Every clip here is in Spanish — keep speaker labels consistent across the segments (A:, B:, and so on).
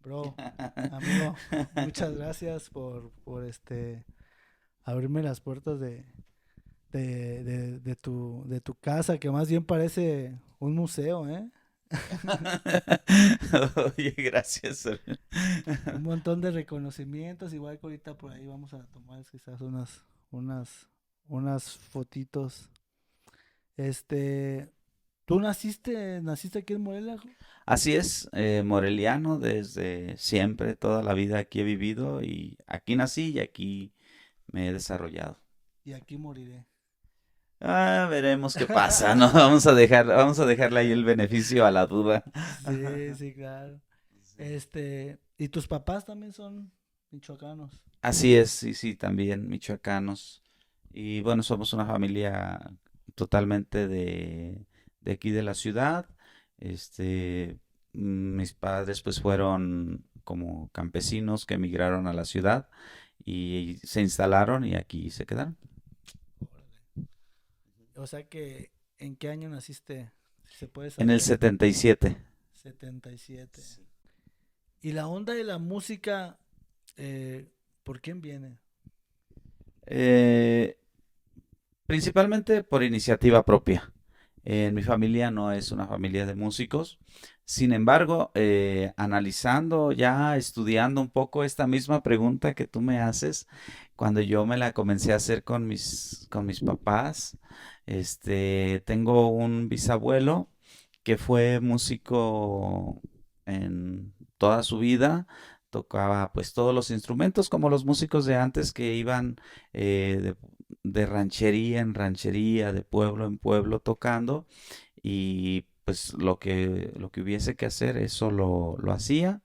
A: Bro, amigo, muchas gracias por abrirme las puertas de tu casa, que más bien parece un museo, ¿eh?
B: Oye, gracias.
A: Un montón de reconocimientos, igual que ahorita por ahí vamos a tomar quizás unas, unas fotitos. Este, ¿Tú naciste aquí en Morelia?
B: Así es, moreliano desde siempre, toda la vida aquí he vivido y aquí nací y aquí me he desarrollado.
A: Y aquí moriré.
B: Veremos qué pasa, ¿no? Vamos a dejarle ahí el beneficio a la duda.
A: Sí, sí, claro. ¿Y tus papás también son michoacanos?
B: Así es, sí, sí, también michoacanos. Y bueno, somos una familia totalmente de aquí de la ciudad. Este, Mis padres pues fueron como campesinos que emigraron a la ciudad y se instalaron y aquí se quedaron.
A: Órale. O sea que, ¿en qué año naciste? Si se puede
B: En el
A: saber.
B: 77.
A: 77. ¿Y la onda de la música, por quién viene?
B: Eh, Principalmente por iniciativa propia. En mi familia no es una familia de músicos. Sin embargo, analizando ya, estudiando un poco esta misma pregunta que tú me haces, cuando yo me la comencé a hacer con mis papás, tengo un bisabuelo que fue músico en toda su vida, tocaba pues todos los instrumentos como los músicos de antes que iban de ranchería en ranchería, de pueblo en pueblo tocando y pues lo que hubiese que hacer, eso lo hacía.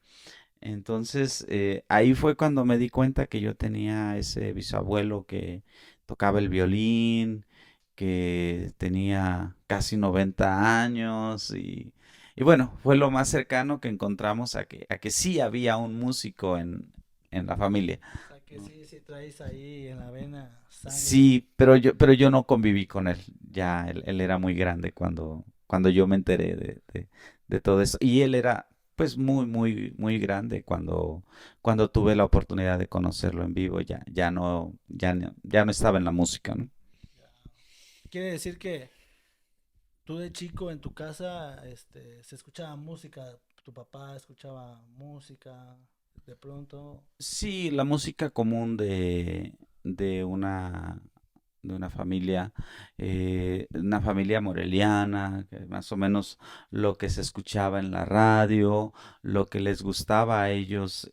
B: Entonces ahí fue cuando me di cuenta que yo tenía ese bisabuelo que tocaba el violín, que tenía casi 90 años y bueno, fue lo más cercano que encontramos a que sí había un músico en la familia.
A: O sea que sí, sí traes ahí en la vena sangre.
B: Sí, pero yo no conviví con él. Ya él era muy grande cuando yo me enteré de todo eso. Y él era pues muy grande cuando tuve la oportunidad de conocerlo en vivo. Ya no estaba en la música, ¿no?
A: Ya. Quiere decir que tú de chico en tu casa, se escuchaba música, tu papá escuchaba música, de pronto.
B: Sí, la música común de de una familia moreliana, que más o menos lo que se escuchaba en la radio, lo que les gustaba a ellos,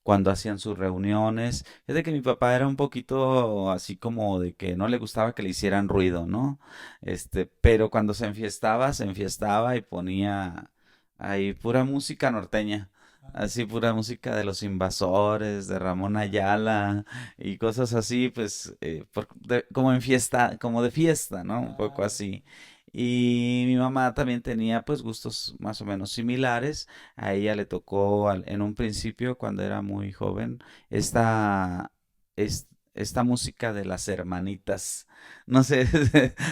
B: cuando hacían sus reuniones. Es de que mi papá era un poquito así como de que no le gustaba que le hicieran ruido, ¿no? Pero cuando se enfiestaba y ponía ahí pura música norteña.
A: Ah,
B: Así pura música de los Invasores, de Ramón Ayala y cosas así, pues como en fiesta, como de fiesta, ¿no? Un poco
A: claro.
B: así. Y mi mamá también tenía pues gustos más o menos similares. A ella le tocó en un principio, cuando era muy joven, esta, esta música de las hermanitas. No sé,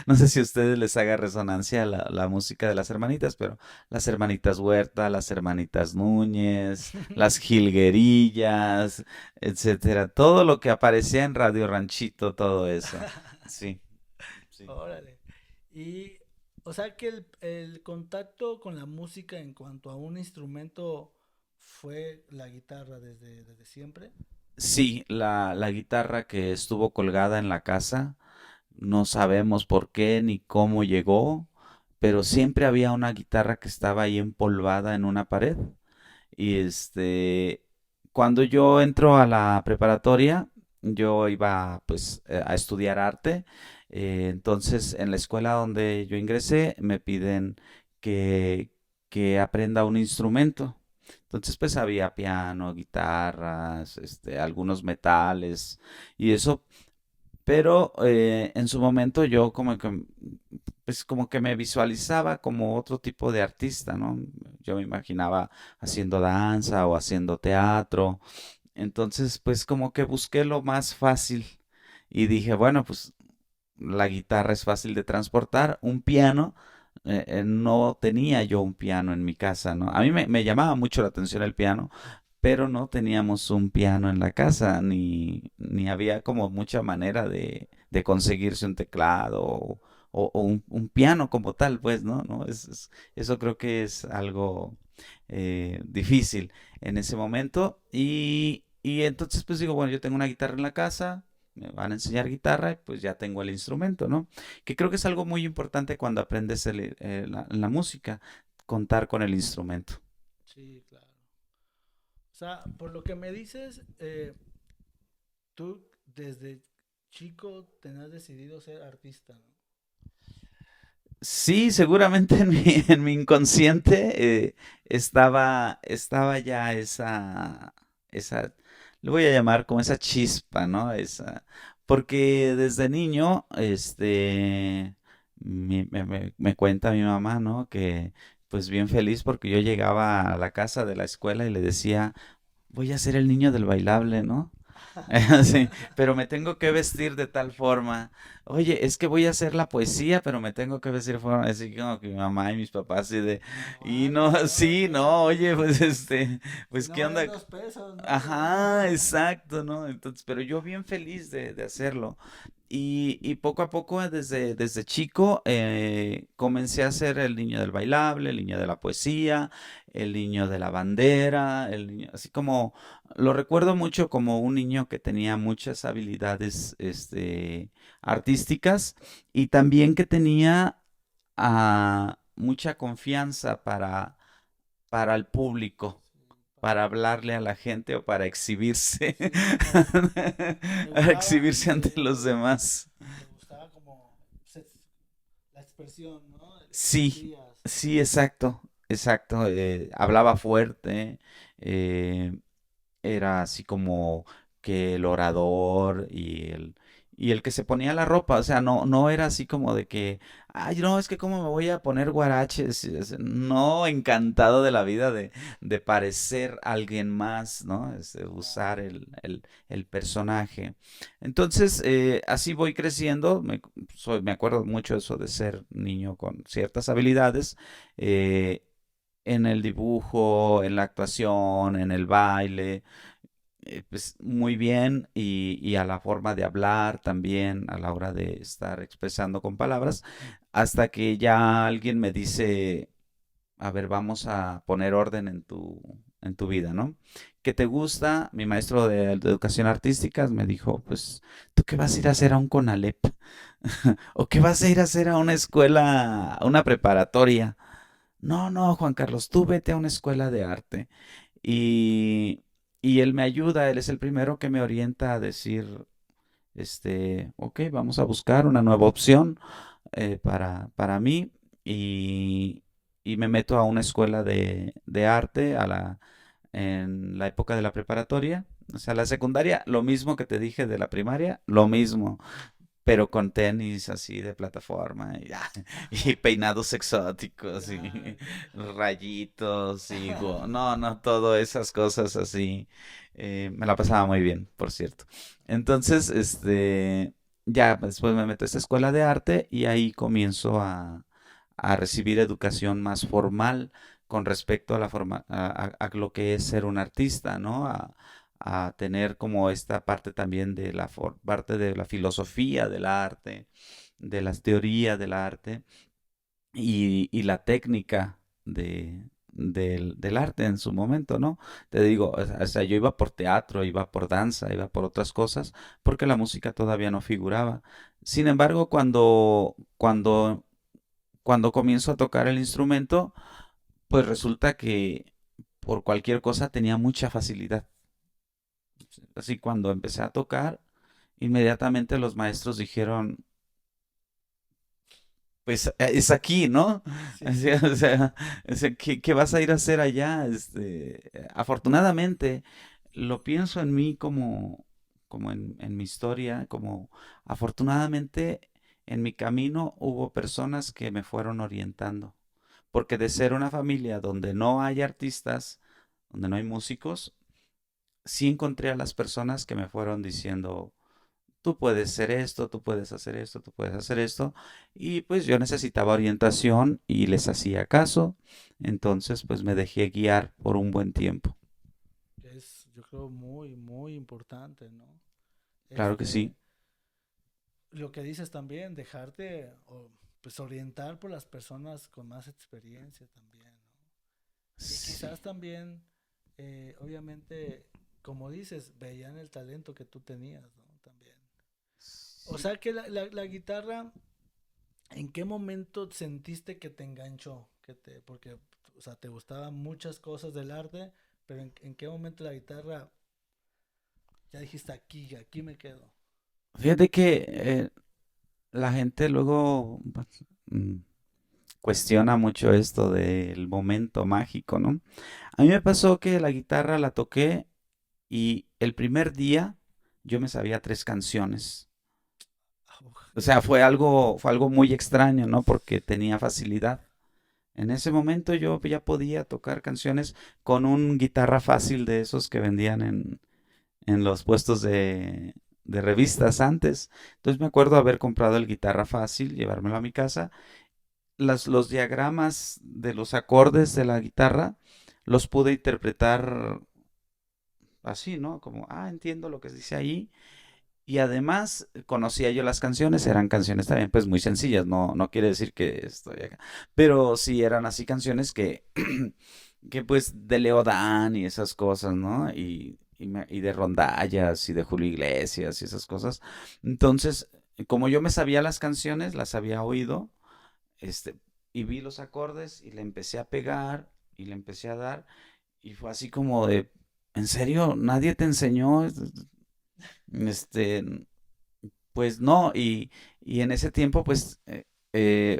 B: no sé si a ustedes les haga resonancia la música de las hermanitas, pero las hermanitas Huerta, las hermanitas Núñez, las Jilguerillas, etcétera. Todo lo que aparecía en Radio Ranchito, todo eso. Sí, sí.
A: Órale. Y, o sea que el contacto con la música en cuanto a un instrumento fue la guitarra desde siempre.
B: Sí, la guitarra que estuvo colgada en la casa, no sabemos por qué ni cómo llegó, pero siempre había una guitarra que estaba ahí empolvada en una pared. Y cuando yo entro a la preparatoria, yo iba pues a estudiar arte. Entonces, en la escuela donde yo ingresé, me piden que, que aprenda un instrumento. Entonces, pues había piano, guitarras, algunos metales y eso, pero en su momento yo pues como que me visualizaba como otro tipo de artista, ¿no? Yo me imaginaba haciendo danza o haciendo teatro. Entonces, pues como que busqué lo más fácil y dije, bueno, pues la guitarra es fácil de transportar, un piano no tenía yo un piano en mi casa, ¿no? A mí me llamaba mucho la atención el piano, pero no teníamos un piano en la casa, ni había como mucha manera de conseguirse un teclado o un piano como tal, pues, ¿no? ¿No? Eso creo que es algo difícil en ese momento. Y entonces, pues digo, bueno, yo tengo una guitarra en la casa, me van a enseñar guitarra, y pues ya tengo el instrumento, ¿no? Que creo que es algo muy importante cuando aprendes la música, contar con el instrumento.
A: Sí, claro. O sea, por lo que me dices, tú desde chico tenías decidido ser artista, ¿no?
B: Sí, seguramente en mi inconsciente estaba ya esa, le voy a llamar como esa chispa, ¿no? Porque desde niño, me cuenta mi mamá, ¿no? Que pues bien feliz porque yo llegaba a la casa de la escuela y le decía, voy a ser el niño del bailable, ¿no? Sí, pero me tengo que vestir de tal forma. Oye, es que voy a hacer la poesía, pero me tengo que vestir de forma así como que mi mamá y mis papás así de,
A: No
B: y no,
A: manches, no,
B: sí,
A: no.
B: no, oye, pues
A: Si
B: pues
A: no
B: qué
A: me
B: onda.
A: das 2 pesos, ¿no?
B: Ajá, exacto, ¿no? Entonces, pero yo bien feliz de hacerlo. Y poco a poco, desde chico, comencé a ser el niño del bailable, el niño de la poesía, el niño de la bandera, así como, lo recuerdo mucho como un niño que tenía muchas habilidades, artísticas y también que tenía mucha confianza para el público,
A: Sí,
B: para hablarle a la gente o para exhibirse,
A: sí, como te
B: para
A: gustaba,
B: exhibirse ante los demás.
A: te gustaba como la expresión, ¿no? De lo que
B: Sí,
A: sentías.
B: sí, exacto, exacto. Hablaba fuerte, eh, era así como que el orador y el que se ponía la ropa, o sea, no era así como de que, ay, no, es que cómo me voy a poner guaraches, no, encantado de la vida de parecer alguien más, ¿no? Usar
A: Claro.
B: el personaje. Entonces, así voy creciendo, me acuerdo mucho eso de ser niño con ciertas habilidades. eh, en el dibujo, en la actuación, en el baile, pues muy bien y a la forma de hablar también, a la hora de estar expresando con palabras, hasta que ya alguien me dice, a ver, vamos a poner orden en tu vida, ¿no? ¿Qué te gusta? Mi maestro de educación artística me dijo, pues, ¿tú qué vas a ir a hacer a un CONALEP? ¿O qué vas a ir a hacer a una escuela, a una preparatoria? No, no, Juan Carlos, tú vete a una escuela de arte. Y, y él me ayuda, él es el primero que me orienta a decir, ok, vamos a buscar una nueva opción para mí. Y, y me meto a una escuela de arte en la época de la preparatoria. O sea, la secundaria, lo mismo que te dije de la primaria, lo mismo pero con tenis así de plataforma y, y peinados exóticos y
A: Ya,
B: rayitos y no, no, todas esas cosas así. Me la pasaba muy bien, por cierto. Entonces, ya después me meto a esta escuela de arte y ahí comienzo a recibir educación más formal con respecto a a lo que es ser un artista, ¿no? A tener como esta parte también de parte de la filosofía del arte, de las teorías del arte y la técnica del arte en su momento, ¿no? Te digo, o sea, yo iba por teatro, iba por danza, iba por otras cosas, porque la música todavía no figuraba. Sin embargo, cuando comienzo a tocar el instrumento, pues resulta que por cualquier cosa tenía mucha facilidad. Así cuando empecé a tocar, inmediatamente los maestros dijeron, pues es aquí, ¿no?
A: sí,
B: Así,
A: sí.
B: ¿qué vas a ir a hacer allá? Afortunadamente, lo pienso en mí como en mi historia, como afortunadamente en mi camino hubo personas que me fueron orientando, porque de ser una familia donde no hay artistas, donde no hay músicos, sí encontré a las personas que me fueron diciendo, tú puedes hacer esto, tú puedes hacer esto, tú puedes hacer esto. Y pues yo necesitaba orientación y les hacía caso. Entonces pues me dejé guiar por un buen tiempo.
A: Que es, yo creo, muy, muy importante, ¿no?
B: Claro que
A: Este,
B: sí.
A: lo que dices también, dejarte pues orientar por las personas con más experiencia también, ¿no? Y
B: Sí.
A: quizás también, obviamente, como dices, veían el talento que tú tenías, ¿no? También. O
B: Sí.
A: sea que la guitarra, ¿en qué momento sentiste que te enganchó? Porque, o sea, te gustaban muchas cosas del arte, pero en qué momento la guitarra ya dijiste aquí me quedo?
B: Fíjate que la gente luego pues, mm, cuestiona mucho esto del momento mágico, ¿no? A mí me pasó que la guitarra la toqué y el primer día yo me sabía 3 canciones. O sea, fue algo muy extraño, ¿no? Porque tenía facilidad. En ese momento yo ya podía tocar canciones con un guitarra fácil de esos que vendían en los puestos de revistas antes. Entonces me acuerdo haber comprado el guitarra fácil, llevármelo a mi casa. Los diagramas de los acordes de la guitarra los pude interpretar así, ¿no? Como, entiendo lo que se dice ahí. Y además conocía yo las canciones, eran canciones también pues muy sencillas, no quiere decir que estoy acá, pero sí eran así canciones que, que pues de Leodán y esas cosas, ¿no? Y de rondallas y de Julio Iglesias y esas cosas. Entonces, como yo me sabía las canciones, las había oído, este, y vi los acordes y le empecé a pegar y le empecé a dar y fue así como de, ¿en serio? ¿Nadie te enseñó? Este, pues no, y en ese tiempo pues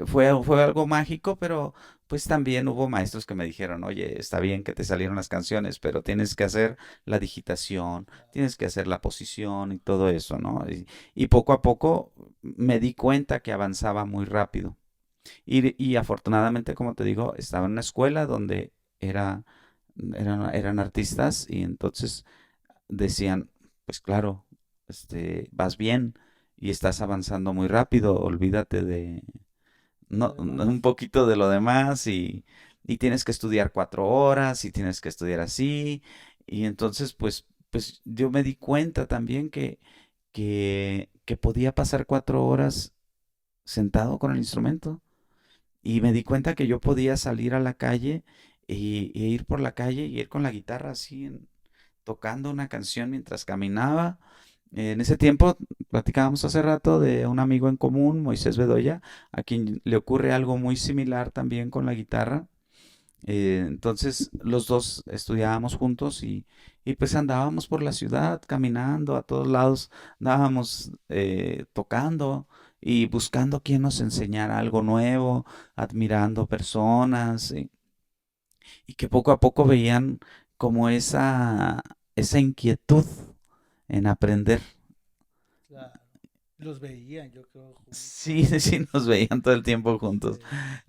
B: fue algo mágico, pero pues también hubo maestros que me dijeron, oye, está bien que te salieron las canciones, pero tienes que hacer la digitación, tienes que hacer la posición y todo eso, ¿no? Y poco a poco me di cuenta que avanzaba muy rápido. Y afortunadamente, como te digo, estaba en una escuela donde eran artistas y entonces decían, pues claro, vas bien y estás avanzando muy rápido, olvídate de
A: Lo
B: un
A: demás.
B: poquito de lo demás y tienes que estudiar 4 horas y tienes que estudiar así. Y entonces, pues yo me di cuenta también que podía pasar 4 horas sentado con el instrumento. Y me di cuenta que yo podía salir a la calle e ir por la calle y ir con la guitarra así, tocando una canción mientras caminaba. En ese tiempo platicábamos hace rato de un amigo en común, Moisés Bedoya, a quien le ocurre algo muy similar también con la guitarra. Entonces los dos estudiábamos juntos y pues andábamos por la ciudad caminando a todos lados, andábamos tocando y buscando quien nos enseñara algo nuevo, admirando personas y que poco a poco veían como esa inquietud en aprender.
A: Claro. Los veían, yo creo, juntos.
B: Sí, sí, nos veían todo el tiempo juntos.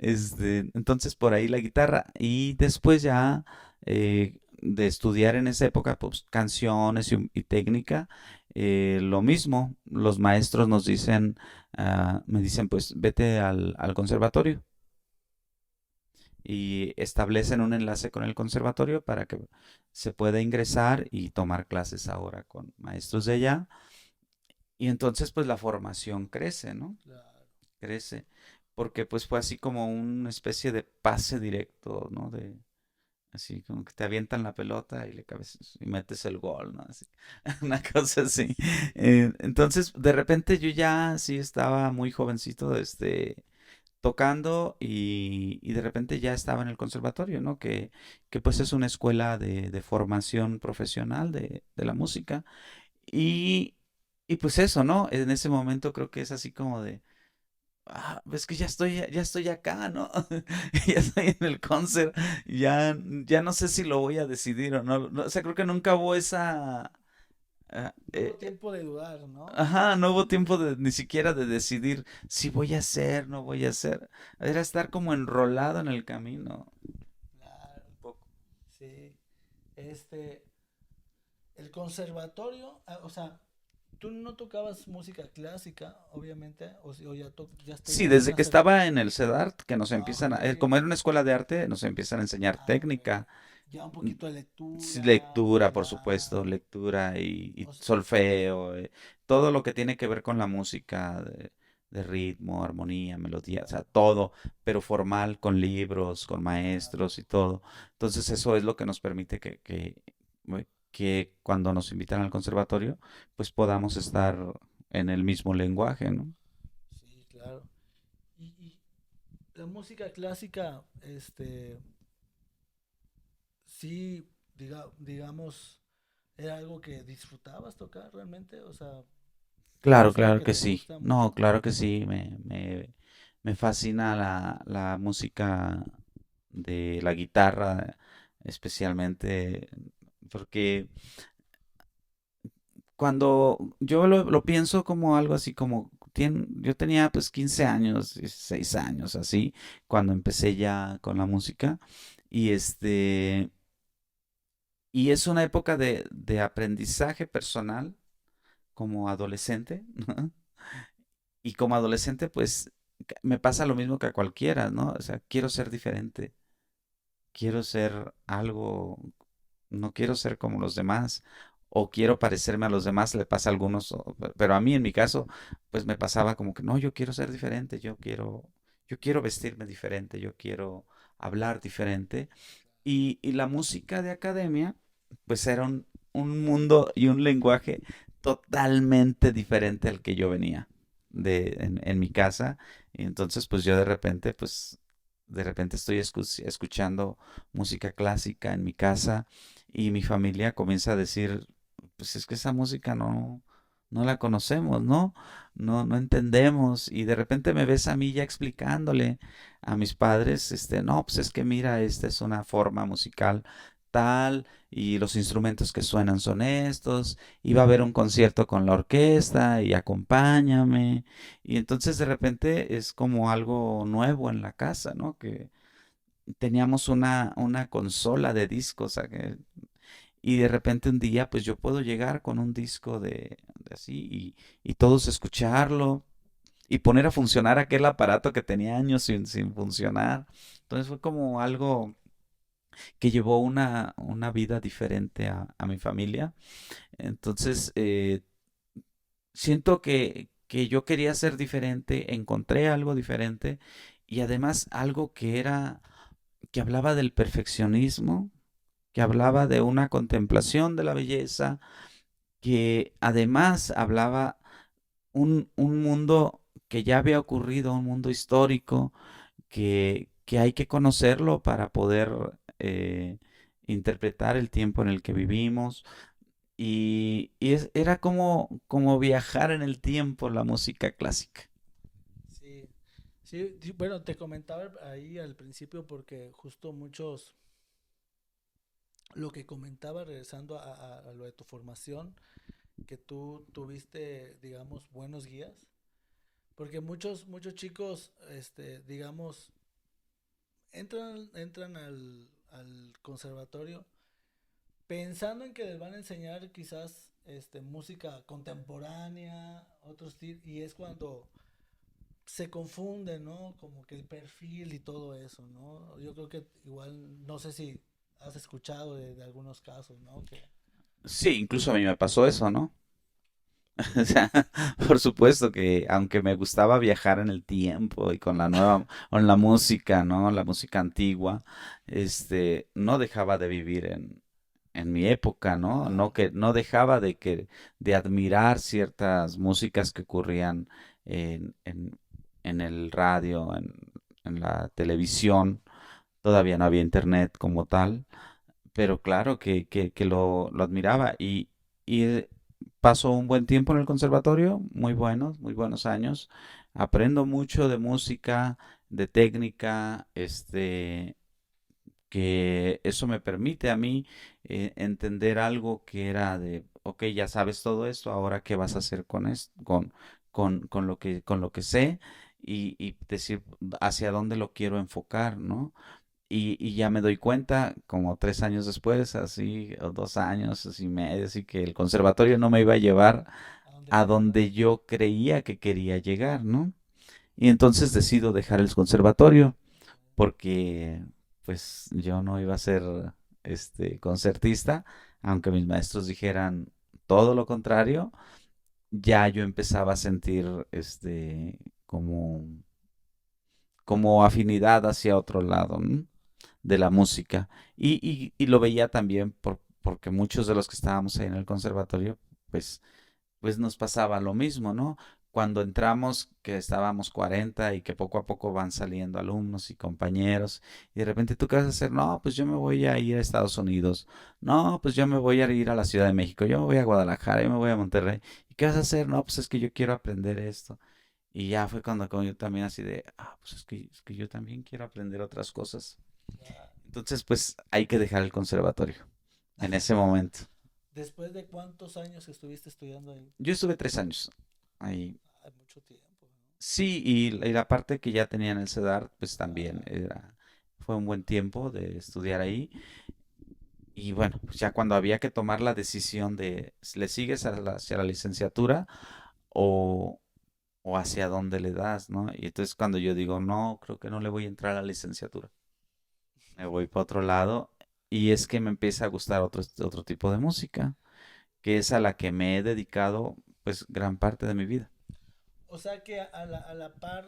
A: Sí.
B: Entonces por ahí la guitarra y después ya de estudiar en esa época, pues canciones y técnica, lo mismo, los maestros nos dicen, me dicen, pues vete al conservatorio y establecen un enlace con el conservatorio para que se pueda ingresar y tomar clases ahora con maestros de allá. Y entonces pues la formación crece, ¿no?
A: Claro.
B: Crece, porque pues fue así como una especie de pase directo, ¿no? Así como que te avientan la pelota y le cabezas y metes el gol, ¿no? Así, una cosa así. Entonces, de repente yo ya sí estaba muy jovencito, tocando y de repente ya estaba en el conservatorio, ¿no? Que pues es una escuela de formación profesional de la música. Y, y pues eso, ¿no? En ese momento creo que es así como de es que ya estoy acá, ¿no? Ya estoy en el concert, ya no sé si lo voy a decidir o no. O sea, creo que nunca hubo esa... ah,
A: No hubo tiempo de dudar, ¿no?
B: ajá, no hubo tiempo ni siquiera de decidir si voy a hacer, no voy a hacer. Era estar como enrolado en el camino.
A: Claro.
B: Un poco.
A: Sí. Este, el conservatorio, o sea, tú no tocabas música clásica, obviamente, o ya
B: Sí,
A: tenías
B: desde
A: una
B: que estaba en el CEDART, que nos
A: Ah,
B: empiezan
A: ok.
B: como era una escuela de arte, nos empiezan a enseñar
A: Ok.
B: técnica,
A: Ya un
B: mm,
A: poquito de
B: sí,
A: lectura,
B: lectura, por supuesto,
A: ya.
B: lectura y
A: o s-
B: solfeo, todo lo que tiene que ver con la música, de ritmo, armonía, melodía, o sea,
A: claro,
B: todo, pero formal, con libros, con
A: claro.
B: maestros y todo. Entonces eso es lo que nos permite que cuando nos invitan al conservatorio, pues podamos estar en el mismo lenguaje, ¿no?
A: Sí, claro. Y la música clásica, sí, digamos, era algo que disfrutabas tocar realmente, o sea,
B: Claro,
A: es algo
B: claro
A: que
B: que
A: te
B: sí.
A: gusta
B: No,
A: mucho.
B: claro que sí. Me fascina la música de la guitarra, especialmente porque cuando yo lo pienso como algo así como, yo tenía pues 15 años, 16 años, así, cuando empecé ya con la música. Y y es una época de aprendizaje personal como adolescente, ¿no? Y como adolescente, pues me pasa lo mismo que a cualquiera, ¿no? O sea, quiero ser diferente, quiero ser algo, no quiero ser como los demás, o quiero parecerme a los demás, le pasa a algunos, pero a mí en mi caso, pues me pasaba como que no, yo quiero ser diferente, yo quiero vestirme diferente, yo quiero hablar diferente. Y la música de academia, pues era un mundo y un lenguaje totalmente diferente al que yo venía en mi casa. Y entonces, pues yo de repente estoy escuchando música clásica en mi casa y mi familia comienza a decir, pues es que esa música no la conocemos, ¿no? No entendemos. Y de repente me ves a mí ya explicándole a mis padres, no, pues es que mira, esta es una forma musical tal y los instrumentos que suenan son estos y va a haber un concierto con la orquesta y acompáñame y entonces de repente es como algo nuevo en la casa, ¿no? Que teníamos una consola de discos y de repente un día pues yo puedo llegar con un disco de así y todos escucharlo y poner a funcionar aquel aparato que tenía años sin funcionar. Entonces fue como algo que llevó una vida diferente a mi familia. Entonces, siento que yo quería ser diferente, encontré algo diferente y además algo que hablaba del perfeccionismo, que hablaba de una contemplación de la belleza, que además hablaba un mundo que ya había ocurrido, un mundo histórico, que hay que conocerlo para poder interpretar el tiempo en el que vivimos. Era como viajar en el tiempo la música clásica.
A: Sí, sí, bueno, te comentaba ahí al principio porque justo muchos, lo que comentaba regresando a lo de tu formación, que tú tuviste, digamos, buenos guías, porque muchos chicos, digamos, entran al conservatorio pensando en que les van a enseñar quizás música contemporánea, y es cuando se confunde, ¿no? Como que el perfil y todo eso, ¿no? Yo creo que igual, no sé si has escuchado de algunos casos, ¿no? Que,
B: Sí, incluso a mí me pasó eso, ¿no? O sea, por supuesto que aunque me gustaba viajar en el tiempo y con la música, ¿no? La música antigua, no dejaba de vivir en mi época, ¿no?
A: claro,
B: No dejaba de admirar ciertas músicas que ocurrían en, en, en el radio, en la televisión. Todavía no había internet como tal, pero claro que lo admiraba y paso un buen tiempo en el conservatorio, muy buenos años. Aprendo mucho de música, de técnica, que eso me permite a mí entender algo que era de, ok, ya sabes todo esto, ahora qué vas a hacer con esto, con lo que sé y decir hacia dónde lo quiero enfocar, ¿no? Y ya me doy cuenta, como 3 años después, así, o 2 años, así medio, así que el conservatorio no me iba a llevar
A: a ¿Dónde
B: a
A: quería?
B: donde yo creía que quería llegar, ¿no? Y entonces decido dejar el conservatorio porque pues yo no iba a ser concertista, aunque mis maestros dijeran todo lo contrario, ya yo empezaba a sentir como como afinidad hacia otro lado, ¿no? De la música. Y lo veía también porque muchos de los que estábamos ahí en el conservatorio, pues pues nos pasaba lo mismo, ¿no? Cuando entramos, que estábamos 40 y que poco a poco van saliendo alumnos y compañeros, y de repente tú qué vas a hacer, no, pues yo me voy a ir a Estados Unidos, no, pues yo me voy a ir a la Ciudad de México, yo me voy a Guadalajara, yo me voy a Monterrey, ¿y qué vas a hacer? No, pues es que yo quiero aprender esto. Y ya fue cuando como yo también así de, pues es que yo también quiero aprender otras cosas.
A: Ya.
B: Entonces, pues hay que dejar el conservatorio en ese momento.
A: ¿Después de cuántos años estuviste estudiando ahí?
B: Yo estuve 3 años ahí.
A: Hay mucho tiempo, ¿no?
B: Sí, y la parte que ya tenía en el CEDAR, pues también
A: Claro.
B: fue un buen tiempo de estudiar ahí. Y bueno, pues ya cuando había que tomar la decisión de si le sigues hacia la licenciatura o, o hacia dónde le das, ¿no? Y entonces cuando yo digo, no, creo que no le voy a entrar a la licenciatura, me voy para otro lado. Y es que me empieza a gustar otro tipo de música, que es a la que me he dedicado pues gran parte de mi vida.
A: O sea que a la par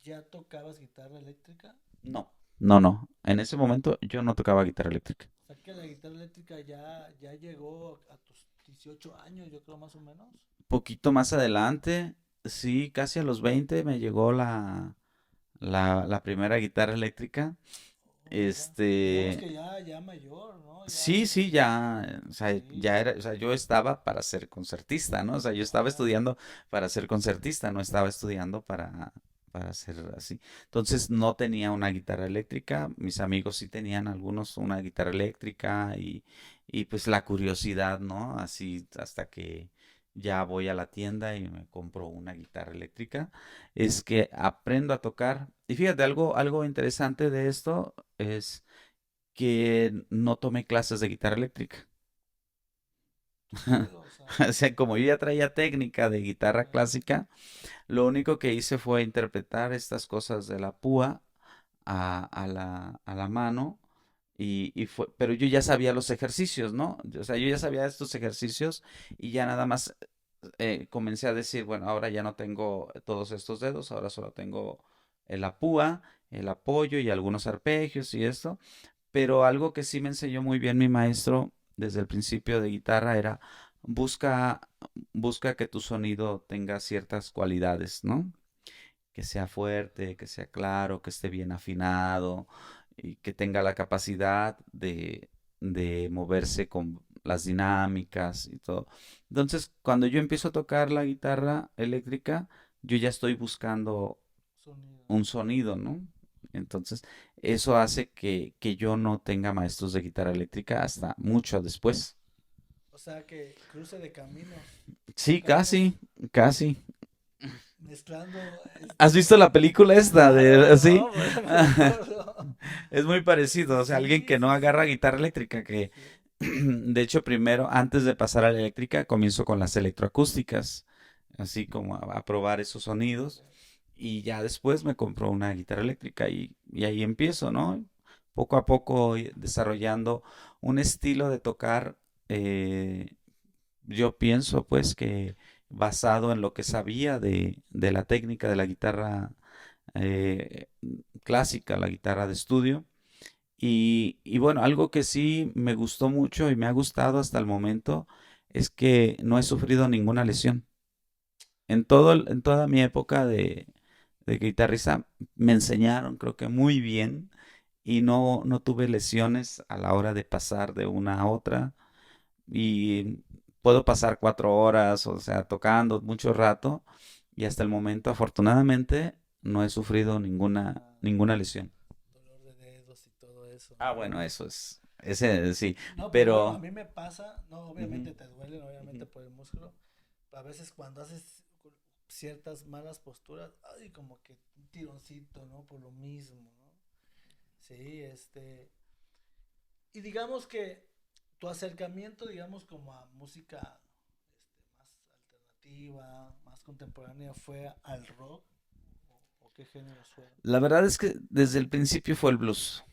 A: ya tocabas guitarra eléctrica.
B: No, no, no. En ese momento yo no tocaba guitarra eléctrica.
A: O sea que la guitarra eléctrica ya llegó a tus 18 años, yo creo más o menos.
B: Poquito más adelante, sí, casi a los 20 me llegó la primera guitarra eléctrica.
A: Oh, mira. Digamos
B: Este,
A: que ya mayor, ¿no? Ya,
B: sí, sí, ya, o sea, ya
A: sí,
B: era, o sea, yo estaba para ser concertista, ¿no? O sea, yo estaba
A: claro.
B: estudiando para ser concertista, no estaba estudiando para ser así. Entonces no tenía una guitarra eléctrica, mis amigos sí tenían algunos una guitarra eléctrica y pues la curiosidad, ¿no? Así hasta que ya voy a la tienda y me compro una guitarra eléctrica, es que aprendo a tocar. Y fíjate, algo interesante de esto es que no tomé clases de guitarra eléctrica.
A: Sí, o sea,
B: O sea, como yo ya traía técnica de guitarra
A: eh,
B: clásica, lo único que hice fue interpretar estas cosas de la púa a la mano pero yo ya sabía los ejercicios, ¿no? O sea, yo ya sabía estos ejercicios y ya nada más comencé a decir, bueno, ahora ya no tengo todos estos dedos, ahora solo tengo la púa, el apoyo y algunos arpegios y esto. Pero algo que sí me enseñó muy bien mi maestro desde el principio de guitarra era busca, busca que tu sonido tenga ciertas cualidades, ¿no? Que sea fuerte, que sea claro, que esté bien afinado y que tenga la capacidad de moverse con las dinámicas y todo. Entonces, cuando yo empiezo a tocar la guitarra eléctrica, yo ya estoy buscando
A: sonido.
B: un sonido, ¿no? Entonces, eso hace que yo no tenga maestros de guitarra eléctrica hasta mucho después.
A: O sea que cruce de caminos.
B: Sí,
A: Caminos
B: casi, casi.
A: mezclando
B: ¿Has visto la película esta de
A: claro,
B: así?
A: ¿no? Por eso me acuerdo.
B: Es muy parecido, o sea, alguien
A: Sí,
B: que no
A: sí,
B: agarra
A: sí.
B: guitarra eléctrica, que
A: Sí.
B: de hecho primero, antes de pasar a la eléctrica, comienzo con las electroacústicas, así como a probar esos sonidos, y ya después me compro una guitarra eléctrica y ahí empiezo, ¿no? Poco a poco desarrollando un estilo de tocar, eh, yo pienso pues que basado en lo que sabía de la técnica de la guitarra eh, clásica, la guitarra de estudio. Y bueno, algo que sí me gustó mucho y me ha gustado hasta el momento es que no he sufrido ninguna lesión. En toda mi época de guitarrista me enseñaron, creo que muy bien, y no tuve lesiones a la hora de pasar de una a otra. Y puedo pasar 4 horas, o sea, tocando mucho rato, y hasta el momento, afortunadamente, no he sufrido
A: Ah,
B: ninguna lesión.
A: dolor de dedos y todo eso,
B: Ah,
A: ¿no?
B: bueno, eso es, ese sí,
A: No, pero bueno, a
B: pero
A: mí me pasa, no,
B: ujú,
A: obviamente te duelen, obviamente
B: ujú.
A: por el músculo. A veces cuando haces ciertas malas posturas, ay, como que un tironcito, ¿no? Por lo mismo, ¿no? Sí, y digamos que tu acercamiento, digamos, como a música más alternativa alternativa, más contemporánea, fue al rock? ¿O qué géneros fueron?
B: La verdad es que desde el principio fue el blues.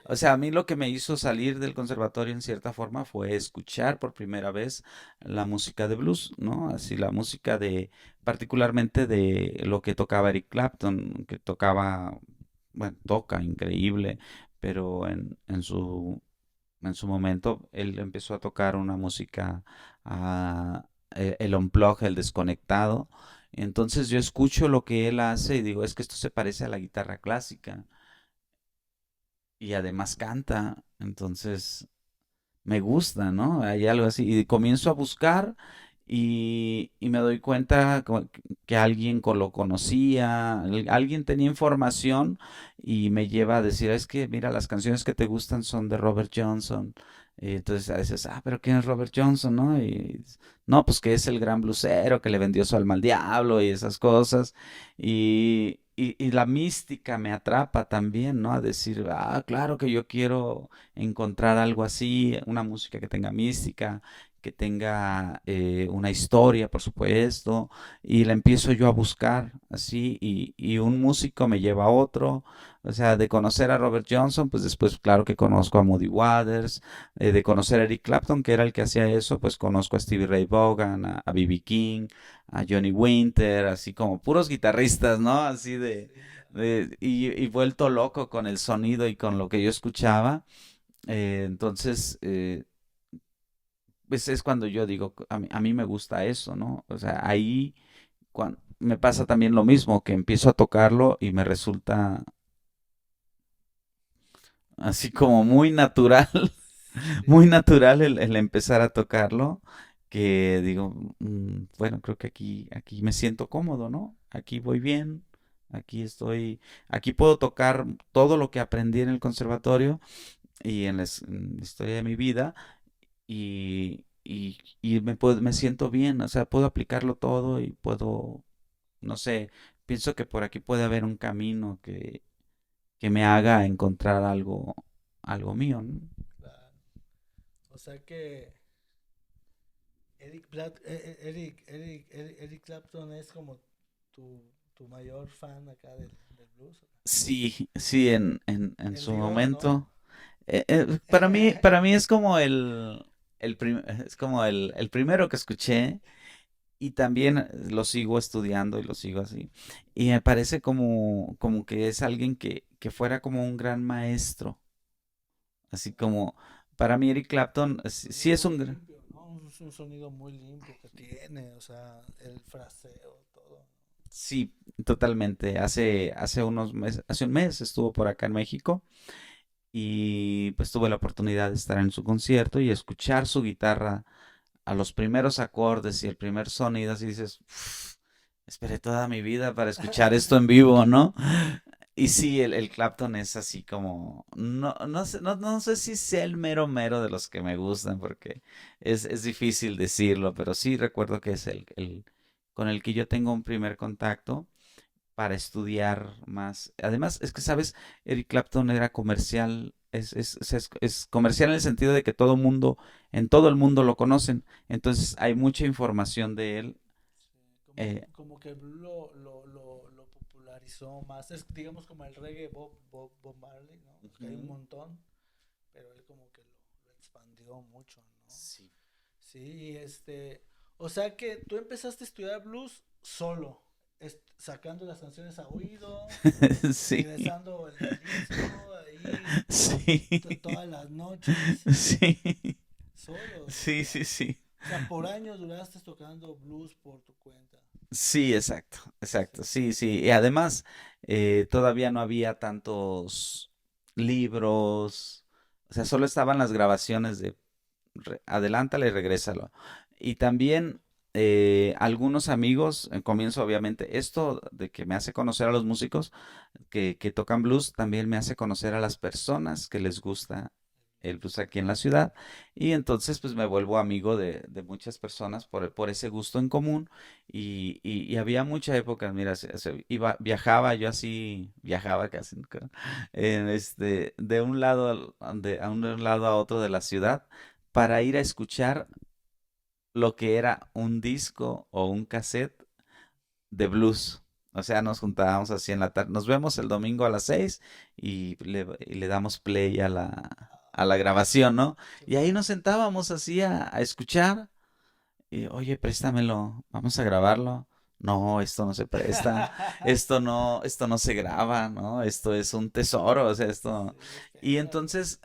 A: Ok,
B: O sea, a mí lo que me hizo salir del conservatorio en cierta forma fue escuchar por primera vez la música de blues, ¿no? Así la música de, particularmente de lo que tocaba Eric Clapton, que tocaba, bueno, toca increíble, pero en su momento él empezó a tocar una música, el unplug, el desconectado. Entonces yo escucho lo que él hace y digo, es que esto se parece a la guitarra clásica y además canta. Entonces me gusta, ¿no? Hay algo así. Y comienzo a buscar y me doy cuenta que alguien lo conocía, alguien tenía información y me lleva a decir, es que mira, las canciones que te gustan son de Robert Johnson. Y entonces a veces, pero ¿quién es Robert Johnson, no? Y no, pues que es el gran blusero que le vendió su alma al diablo y esas cosas. Y la mística me atrapa también, ¿no? A decir, claro que yo quiero encontrar algo así, una música que tenga mística, que tenga una historia, por supuesto, y la empiezo yo a buscar así, y un músico me lleva a otro, o sea, de conocer a Robert Johnson, pues después, claro que conozco a Muddy Waters, de conocer a Eric Clapton, que era el que hacía eso, pues conozco a Stevie Ray Vaughan, a B.B. King, a Johnny Winter, así como puros guitarristas, ¿no? Así
A: sí,
B: y vuelto loco con el sonido y con lo que yo escuchaba. Entonces, pues es cuando yo digo, a mí me gusta eso, ¿no? O sea, ahí me pasa también lo mismo, que empiezo a tocarlo y me resulta así como muy natural, muy
A: sí,
B: natural el empezar a tocarlo, que digo, bueno, creo que aquí me siento cómodo, ¿no? Aquí voy bien, aquí estoy, aquí puedo tocar todo lo que aprendí en el conservatorio y en la historia de mi vida y me siento bien, o sea, puedo aplicarlo todo y puedo, no sé, pienso que por aquí puede haber un camino que me haga encontrar algo mío, ¿no?
A: claro. O sea que Eric Clapton es como tu mayor fan acá del blues.
B: Sí, sí, en
A: El
B: su
A: Dios, ¿no?
B: momento. Para mí es como es como el primero que escuché y también lo sigo estudiando y lo sigo así. Y me parece como que es alguien que fuera como un gran maestro. Así como, para mí Eric Clapton sí
A: Sonido
B: es
A: muy
B: un gran...
A: limpio, ¿no? Es un sonido muy limpio que tiene, o sea, el fraseo, todo.
B: Sí, totalmente. Hace un mes estuvo por acá en México y pues tuve la oportunidad de estar en su concierto y escuchar su guitarra a los primeros acordes y el primer sonido, así dices, "Uf, esperé toda mi vida para escuchar esto en vivo, ¿no?" Y sí, el Clapton es así como, no sé si sea el mero mero de los que me gustan, porque es difícil decirlo, pero sí recuerdo que es el con el que yo tengo un primer contacto para estudiar más. Además, es que, ¿sabes? Eric Clapton era comercial, es comercial en el sentido de que en todo el mundo lo conocen. Entonces hay mucha información de él.
A: Sí,
B: eh,
A: como que lo popularizó más. Es, digamos, como el reggae Bob Marley, ¿no? Que hay un
B: Ujú.
A: montón, pero él como que lo expandió mucho, ¿no?
B: Sí.
A: Sí, o sea que tú empezaste a estudiar blues solo, sacando las canciones a oído,
B: Sí,
A: regresando el disco, ahí
B: sí,
A: todas las noches,
B: sí,
A: solo.
B: sí, sí, sí.
A: O sea, por años duraste tocando blues por tu cuenta.
B: Sí, exacto,
A: Sí,
B: exacto, sí, sí. Y además, todavía no había tantos libros, o sea, solo estaban las grabaciones de adelántale y regrésalo. Y también algunos amigos, comienzo obviamente, esto de que me hace conocer a los músicos que tocan blues, también me hace conocer a las personas que les gusta el blues aquí en la ciudad. Y entonces pues me vuelvo amigo de muchas personas por ese gusto en común. Y había mucha época, mira, viajaba yo así, viajaba casi, nunca, de un lado a un lado a otro de la ciudad para ir a escuchar lo que era un disco o un cassette de blues. O sea, nos juntábamos así en la tarde. Nos vemos el domingo a las 6 y le damos play a la grabación, ¿no?
A: Qué
B: Y ahí
A: padre.
B: nos sentábamos así a escuchar. Y, oye, préstamelo, vamos a grabarlo. No, esto no se presta, esto no se graba, ¿no? Esto es un tesoro, o sea, esto.
A: Sí,
B: Y
A: espérate.
B: entonces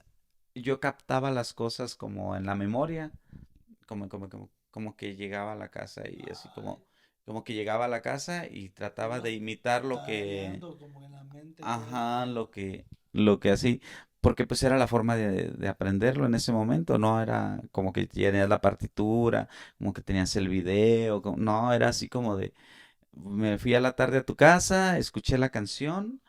B: yo captaba las cosas como en la memoria, como que llegaba a la casa y así
A: Ay,
B: como que llegaba a la casa y trataba de
A: ibas
B: imitar lo que,
A: tarareando como en la mente todo
B: ajá,
A: que...
B: lo que así, porque pues era la forma de aprenderlo en ese momento, no era como que tenías la partitura, como que tenías el video, no, era así como de, me fui a la tarde a tu casa, escuché la canción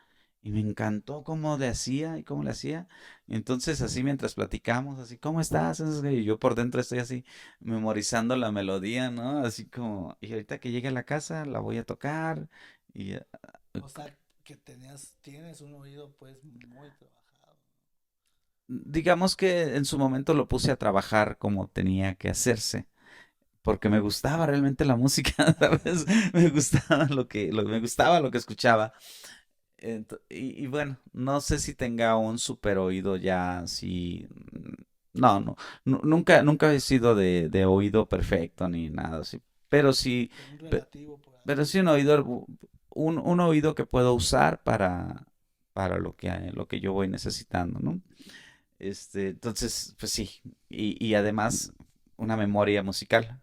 B: y me encantó cómo le hacía y cómo le hacía. Y entonces así mientras platicamos, así, ¿cómo estás? Y yo por dentro estoy así memorizando la melodía, ¿no? Así como, y ahorita que llegue a la casa la voy a tocar y
A: O sea, que tienes un oído pues muy trabajado.
B: digamos que en su momento lo puse a trabajar como tenía que hacerse. Porque me gustaba realmente la música, ¿sabes? Me gustaba me gustaba lo que escuchaba. Y bueno, no sé si tenga un super oído ya así. No, no, nunca he sido de oído perfecto ni nada así. Pero sí,
A: Pero un
B: pe-
A: relativo por
B: pero
A: ahí.
B: sí un oído que puedo usar para lo que yo voy necesitando, ¿no? Entonces, pues sí. Y además, una memoria musical,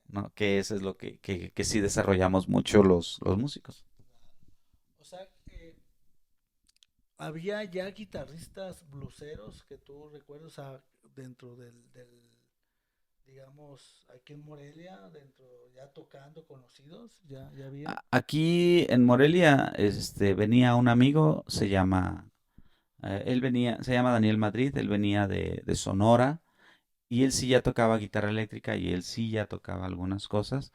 B: ¿no? Que eso es lo que sí desarrollamos mucho los músicos.
A: O sea, había ya guitarristas bluseros que tú recuerdas dentro digamos, aquí en Morelia, dentro, ya tocando conocidos, ya había.
B: Aquí en Morelia, venía un amigo, se llama Daniel Madrid, él venía de Sonora y él sí ya tocaba guitarra eléctrica y él sí ya tocaba algunas cosas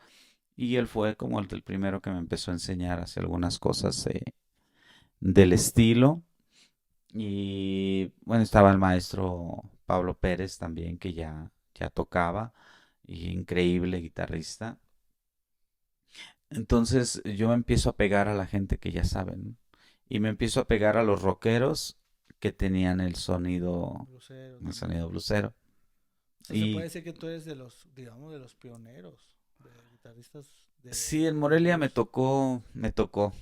B: y él fue como el primero que me empezó a enseñar hacia algunas cosas del estilo. Y bueno, estaba el maestro Pablo Pérez también que ya tocaba y increíble guitarrista. Entonces yo me empiezo a pegar a la gente que ya saben y me empiezo a pegar a los rockeros que tenían el sonido,
A: Blusero
B: el
A: también.
B: sonido blusero.
A: O sea, se puede
B: Y
A: decir que tú eres de los, digamos, de los pioneros de guitarristas
B: sí, en
A: de
B: Morelia me
A: blues.
B: tocó, me tocó,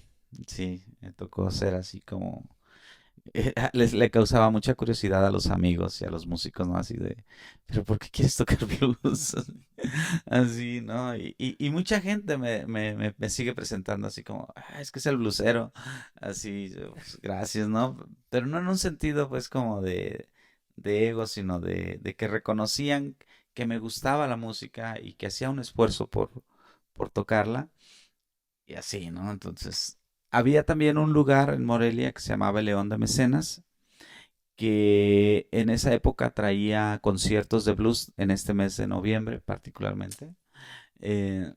B: sí, me tocó ser así como le causaba mucha curiosidad a los amigos y a los músicos, ¿no? Así de, pero ¿por qué quieres tocar blues? Así, ¿no? Y mucha gente me sigue presentando así como, "Ah, es que es el blusero". Así, yo, pues, gracias, ¿no? Pero no en un sentido, pues, como de ego, sino de que reconocían que me gustaba la música y que hacía un esfuerzo por tocarla. Y así, ¿no? Entonces, había también un lugar en Morelia que se llamaba León de Mecenas, que en esa época traía conciertos de blues en este mes de noviembre particularmente. Eh,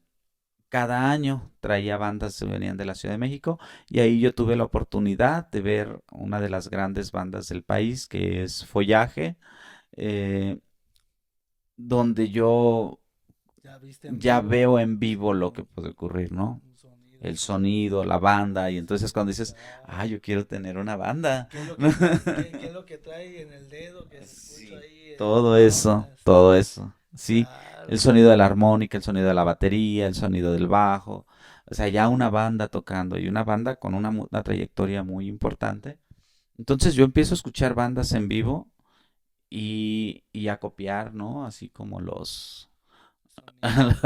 B: Cada año traía bandas que venían de la Ciudad de México y ahí yo tuve la oportunidad de ver una de las grandes bandas del país, que es Follaje, eh, donde yo
A: Ya viste en
B: ya
A: vivo
B: veo en vivo lo que
A: su
B: puede ocurrir, ¿no?
A: un sonido
B: El
A: así.
B: sonido, la banda, y entonces cuando
A: Sí,
B: dices,
A: claro.
B: yo quiero tener una banda,
A: ¿Qué es lo
B: ¿no?
A: que trae? ¿Qué es lo que trae en el dedo que se escucha
B: Sí,
A: ahí
B: todo
A: las
B: eso,
A: notas?
B: todo eso, sí, el
A: Claro.
B: sonido de la armónica, el sonido de la batería, el sonido del bajo, o sea, ya una banda tocando y una banda con una trayectoria muy importante. Entonces yo empiezo a escuchar bandas en vivo y a copiar, ¿no? Así como
A: Sonidos.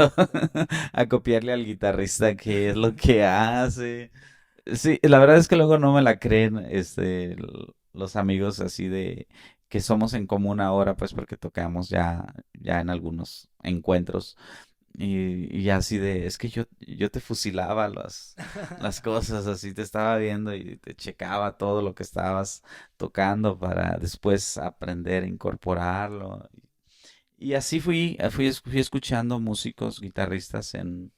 B: a copiarle al guitarrista qué es lo que hace. Sí, la verdad es que luego no me la creen, los amigos así de que somos en común ahora, pues porque tocamos ya en algunos encuentros y así de, es que yo te fusilaba las cosas, así te estaba viendo y te checaba todo lo que estabas tocando para después aprender a incorporarlo. Y así fui escuchando músicos, guitarristas en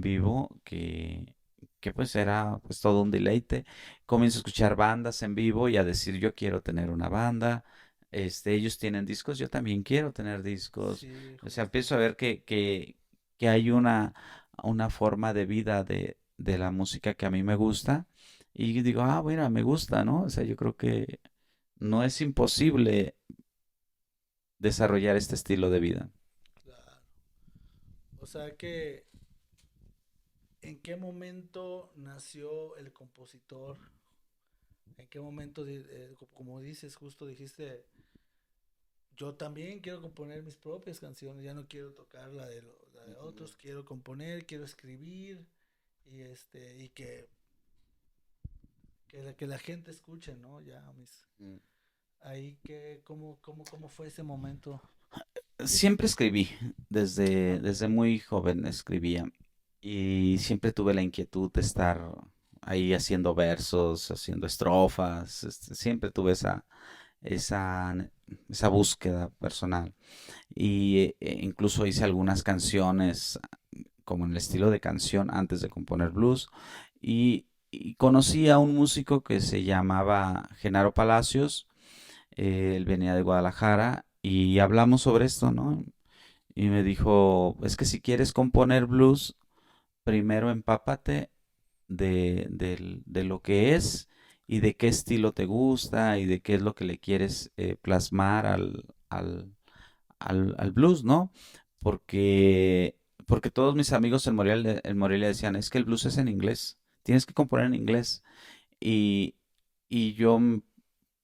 B: vivo, que pues era pues todo un deleite. Comienzo a escuchar bandas en vivo y a decir yo quiero tener una banda. ellos tienen discos, yo también quiero tener discos.
A: Sí,
B: O sea,
A: justo.
B: empiezo a ver que hay una forma de vida de la música que a mí me gusta y digo, ah, mira, me gusta, ¿no? O sea, yo creo que no es imposible desarrollar este estilo de vida.
A: Claro. O sea que, ¿en qué momento nació el compositor? ¿En qué momento, como dices, justo dijiste, yo también quiero componer mis propias canciones, ya no quiero tocar la de
B: Ujú.
A: otros, quiero componer, quiero escribir y que la gente escuche, ¿no? Ya
B: Mm.
A: ahí cómo fue ese momento.
B: Siempre escribí,
A: Ah,
B: desde muy joven escribía y siempre tuve la inquietud de estar ahí haciendo versos, haciendo estrofas, siempre tuve esa, esa búsqueda personal y incluso hice algunas canciones como en el estilo de canción antes de componer blues y conocí a un músico que se llamaba Genaro Palacios, él venía de Guadalajara y hablamos sobre esto, ¿no? Y me dijo, es que si quieres componer blues, primero empápate de lo que es y de qué estilo te gusta y de qué es lo que le quieres plasmar al blues, ¿no? Porque, porque todos mis amigos en Morelia decían, es que el blues es en inglés, tienes que componer en inglés. Y, y yo,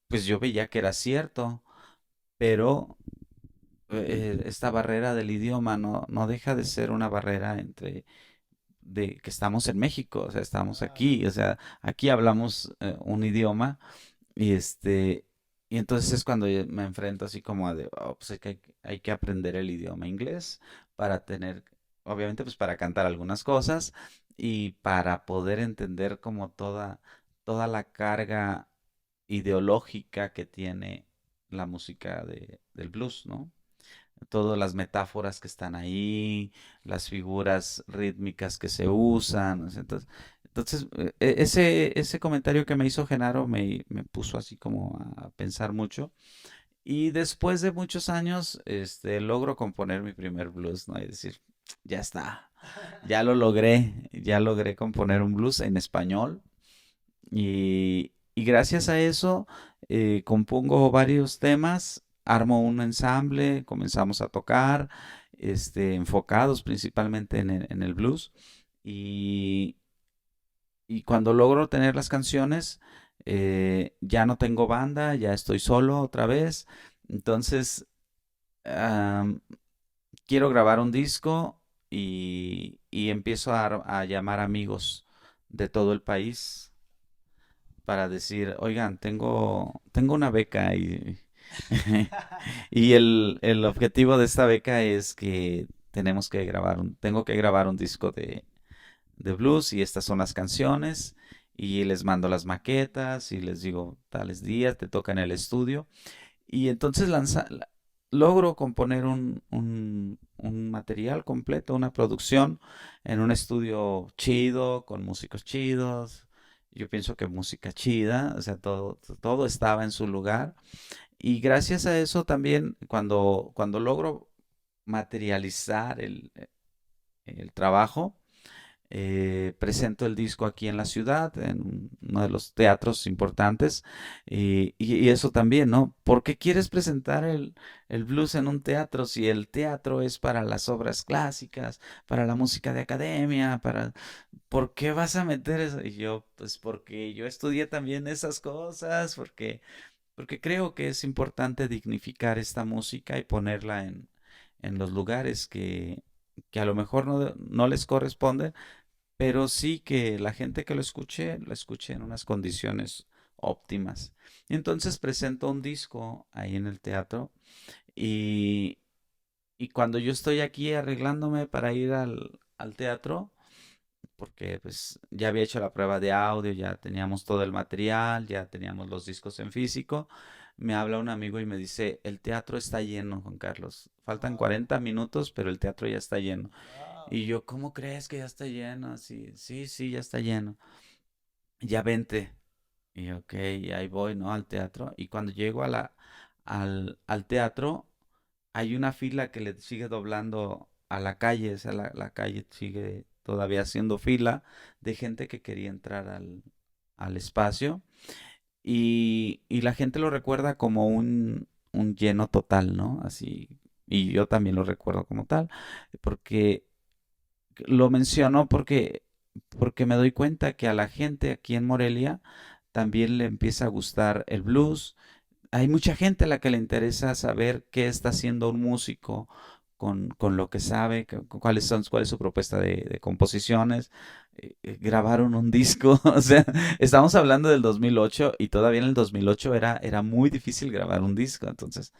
B: pues yo veía que era cierto, pero esta barrera del idioma no deja de ser una barrera entre de que estamos en México, o sea, estamos
A: claro.
B: aquí, o sea, aquí hablamos un idioma y y entonces es cuando yo me enfrento así como a de, "Oh, pues hay que aprender el idioma inglés para tener, obviamente pues para cantar algunas cosas y para poder entender como toda la carga ideológica que tiene la música del blues, ¿no? Todas las metáforas que están ahí, las figuras rítmicas que se usan. O sea, entonces, ese comentario que me hizo Genaro me puso así como a pensar mucho. Y después de muchos años, logro componer mi primer blues, ¿no? Y decir, ya está, ya logré componer un blues en español. Y gracias a eso compongo varios temas, armo un ensamble, comenzamos a tocar, enfocados principalmente en el blues. Y, y cuando logro tener las canciones, ya no tengo banda, ya estoy solo otra vez. Entonces, am, quiero grabar un disco y empiezo a llamar amigos de todo el país para decir, oigan, tengo una beca y, y el objetivo de esta beca es que tengo que grabar un disco de blues y estas son las canciones y les mando las maquetas y les digo, tales días te toca en el estudio y entonces logro componer un material completo, una producción en un estudio chido, con músicos chidos. Yo pienso que música chida, o sea, todo estaba en su lugar. Y gracias a eso también, cuando logro materializar el trabajo, presento el disco aquí en la ciudad, en uno de los teatros importantes, y eso también, ¿no? ¿Por qué quieres presentar el blues en un teatro si el teatro es para las obras clásicas, para la música de academia, ¿por qué vas a meter eso? Y yo, pues porque yo estudié también esas cosas, porque creo que es importante dignificar esta música y ponerla en los lugares que a lo mejor no les corresponde, pero sí que la gente que lo escuche en unas condiciones óptimas. Y entonces presento un disco ahí en el teatro y, y cuando yo estoy aquí arreglándome para ir al teatro, porque pues ya había hecho la prueba de audio, ya teníamos todo el material, ya teníamos los discos en físico, me habla un amigo y me dice, el teatro está lleno, Juan Carlos. Faltan
A: Wow,
B: 40 minutos, pero el teatro ya está lleno.
A: wow.
B: Y yo, ¿cómo crees que ya está lleno? Sí, sí, sí, ya está lleno. Ya vente. Y ok, y ahí voy, ¿no? Al teatro. Y cuando llego al teatro, hay una fila que le sigue doblando a la calle, o sea, la calle sigue todavía haciendo fila de gente que quería entrar al espacio y la gente lo recuerda como un lleno total, ¿no? Así, y yo también lo recuerdo como tal, porque lo menciono porque me doy cuenta que a la gente aquí en Morelia también le empieza a gustar el blues. Hay mucha gente a la que le interesa saber qué está haciendo un músico con lo que sabe, cuál es su propuesta de composiciones. Grabaron un disco, o sea, estamos hablando del 2008 y todavía en el 2008 era muy difícil grabar un disco. Entonces,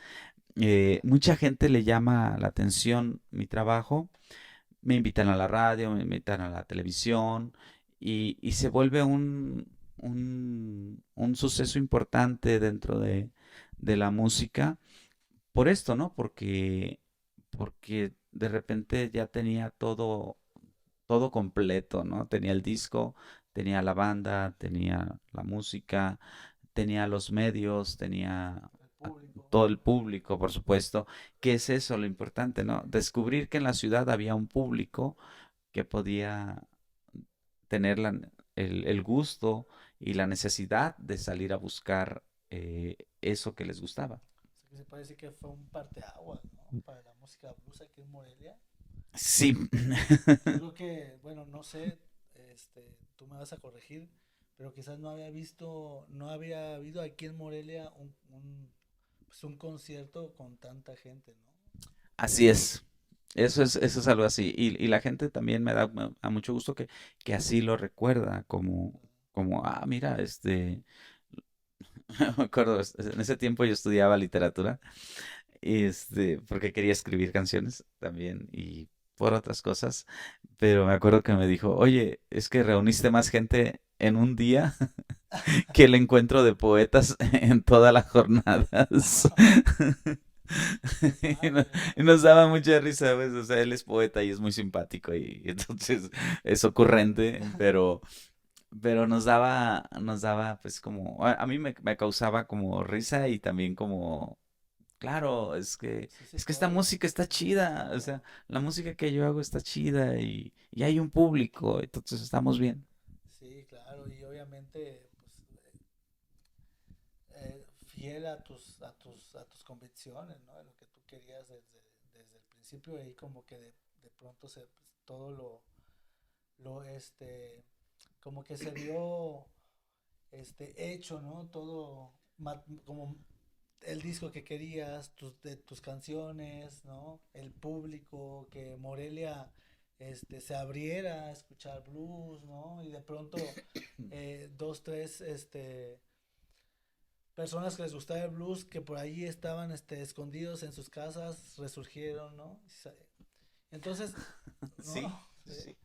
B: mucha gente le llama la atención mi trabajo, me invitan a la radio, me invitan a la televisión y se vuelve un suceso importante dentro de la música por esto, ¿no? Porque de repente ya tenía todo completo, ¿no? Tenía el disco, tenía la banda, tenía la música, tenía los medios, tenía
A: El público.
B: todo el público, por supuesto. ¿Qué es eso lo importante, no? Descubrir que en la ciudad había un público que podía tener el gusto y la necesidad de salir a buscar eso que les gustaba.
A: O sea, que se puede decir que fue un parteaguas, ¿no? Para la música blues aquí en Morelia.
B: Sí,
A: Yo creo que, bueno, no sé, tú me vas a corregir, pero quizás no había habido aquí en Morelia pues un concierto con tanta gente, ¿no?
B: así es. Eso es algo así. Y la gente también me da mucho gusto que así lo recuerda, mira, me acuerdo, en ese tiempo yo estudiaba literatura, porque quería escribir canciones también y por otras cosas, pero me acuerdo que me dijo, oye, es que reuniste más gente en un día que el encuentro de poetas en todas las jornadas.
A: Qué
B: Y, no-
A: padre,
B: y
A: ¿no?
B: nos daba mucha risa, pues, o sea, él es poeta y es muy simpático y entonces es ocurrente, pero nos daba pues como, a mí me causaba como risa y también como, claro,
A: Sí se
B: es que esta
A: puede,
B: música está chida, o
A: claro.
B: sea, la música que yo hago está chida y hay un público, entonces estamos bien.
A: Sí, claro, y obviamente, pues, fiel a a tus convicciones, ¿no? De lo que tú querías desde el principio, y como que de pronto pues, todo lo, como que se vio, hecho, ¿no? Todo como el disco que querías, de tus canciones, ¿no? El público, que Morelia, se abriera a escuchar blues, ¿no? Y de pronto, dos, tres, personas que les gustaba el blues, que por ahí estaban, escondidos en sus casas, resurgieron, ¿no? Entonces,
B: Sí,
A: ¿no?
B: sí, sí.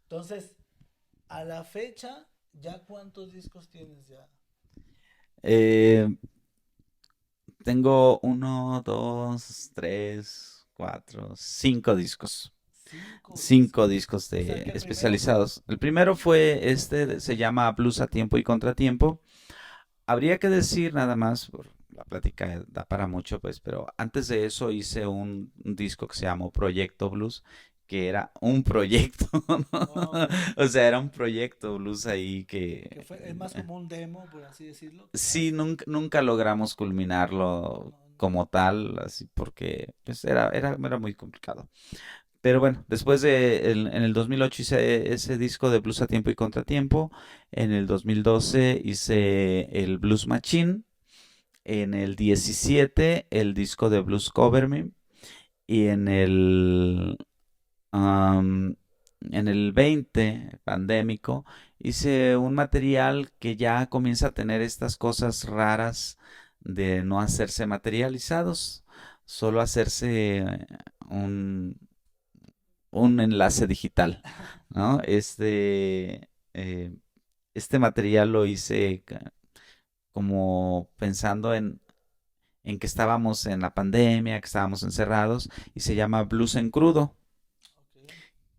A: Entonces, a la fecha, ¿ya cuántos discos tienes ya?
B: Eh, Tengo uno, dos, tres, cuatro, cinco discos.
A: Cinco
B: Cinco
A: discos.
B: discos
A: O sea que el primero fue...
B: especializados. El primero fue se llama Blues a tiempo y contratiempo. Habría que decir nada más, la plática da para mucho, pues, pero antes de eso hice un disco que se llamó Proyecto Blues, que era un proyecto, ¿no?
A: Ok.
B: O sea, era un proyecto blues ahí
A: Que
B: que
A: fue, es más como un demo, por así decirlo,
B: sí,
A: quizás.
B: nunca logramos
A: No,
B: culminarlo
A: no, no.
B: como tal, así porque pues, era muy complicado. Pero bueno, en el 2008 hice ese disco de Blues a tiempo y contratiempo. En el 2012 hice el Blues Machine. En el 17 el disco de Blues Cover Me. Y en el 20 pandémico, hice un material que ya comienza a tener estas cosas raras de no hacerse materializados, solo hacerse un, un enlace digital, ¿no? Este material lo hice como pensando en que estábamos en la pandemia, que estábamos encerrados, y se llama Blues en crudo,
A: Ok.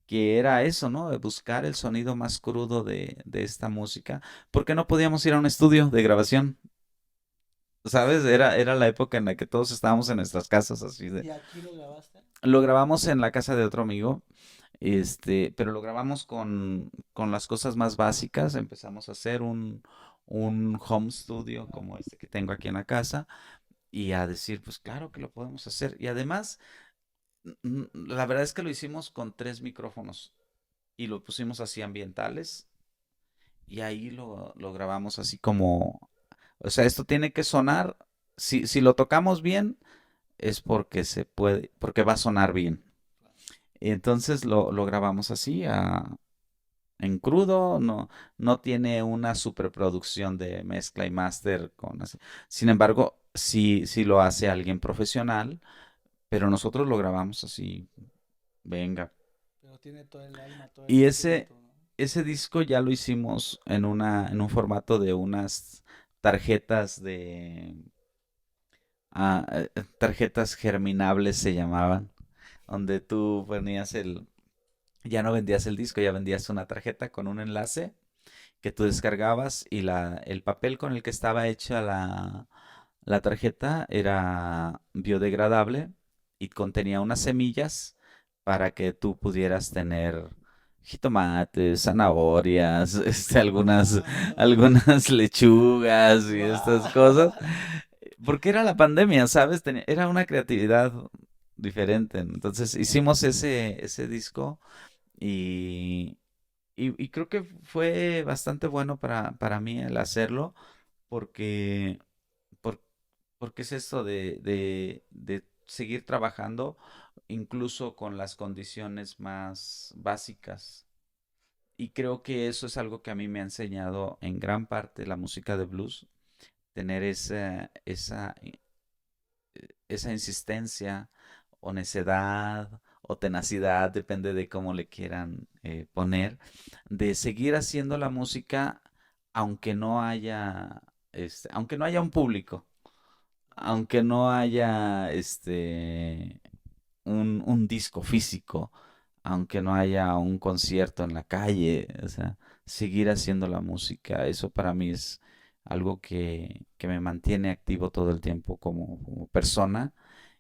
B: que era eso, ¿no? De buscar el sonido más crudo de esta música, porque no podíamos ir a un estudio de grabación. ¿sabes? Era la época en la que todos estábamos en nuestras casas así de...
A: ¿Y aquí lo grabaste?
B: Lo grabamos en la casa de otro amigo, pero lo grabamos con las cosas más básicas. Empezamos a hacer un home studio como este que tengo aquí en la casa y a decir, pues claro que lo podemos hacer. Y además, la verdad es que lo hicimos con 3 micrófonos y lo pusimos así ambientales y ahí lo grabamos así como, o sea, esto tiene que sonar, si lo tocamos bien, es porque se puede, porque va a sonar bien. Y entonces lo grabamos así, en crudo, no tiene una superproducción de mezcla y máster con así. Sin embargo, sí lo hace alguien profesional, pero nosotros lo grabamos así, venga.
A: Pero tiene todo el alma, todo el
B: Y
A: espíritu, ¿no?
B: ese disco ya lo hicimos en un formato de unas tarjetas tarjetas germinables se llamaban, donde tú ponías ya no vendías el disco, ya vendías una tarjeta con un enlace que tú descargabas y el papel con el que estaba hecha la tarjeta era biodegradable y contenía unas semillas para que tú pudieras tener jitomates, zanahorias,
A: Wow.
B: algunas lechugas y estas cosas.
A: Wow.
B: Porque era la pandemia, ¿sabes? Era una creatividad diferente. Entonces hicimos ese disco y, y creo que fue bastante bueno para mí el hacerlo porque, por- porque es esto de seguir trabajando incluso con las condiciones más básicas. Y creo que eso es algo que a mí me ha enseñado en gran parte la música de blues, tener esa insistencia o necedad o tenacidad, depende de cómo le quieran poner, de seguir haciendo la música aunque no haya, aunque no haya un público, aunque no haya un disco físico, aunque no haya un concierto en la calle, o sea, seguir haciendo la música, eso para mí es algo que me mantiene activo todo el tiempo como persona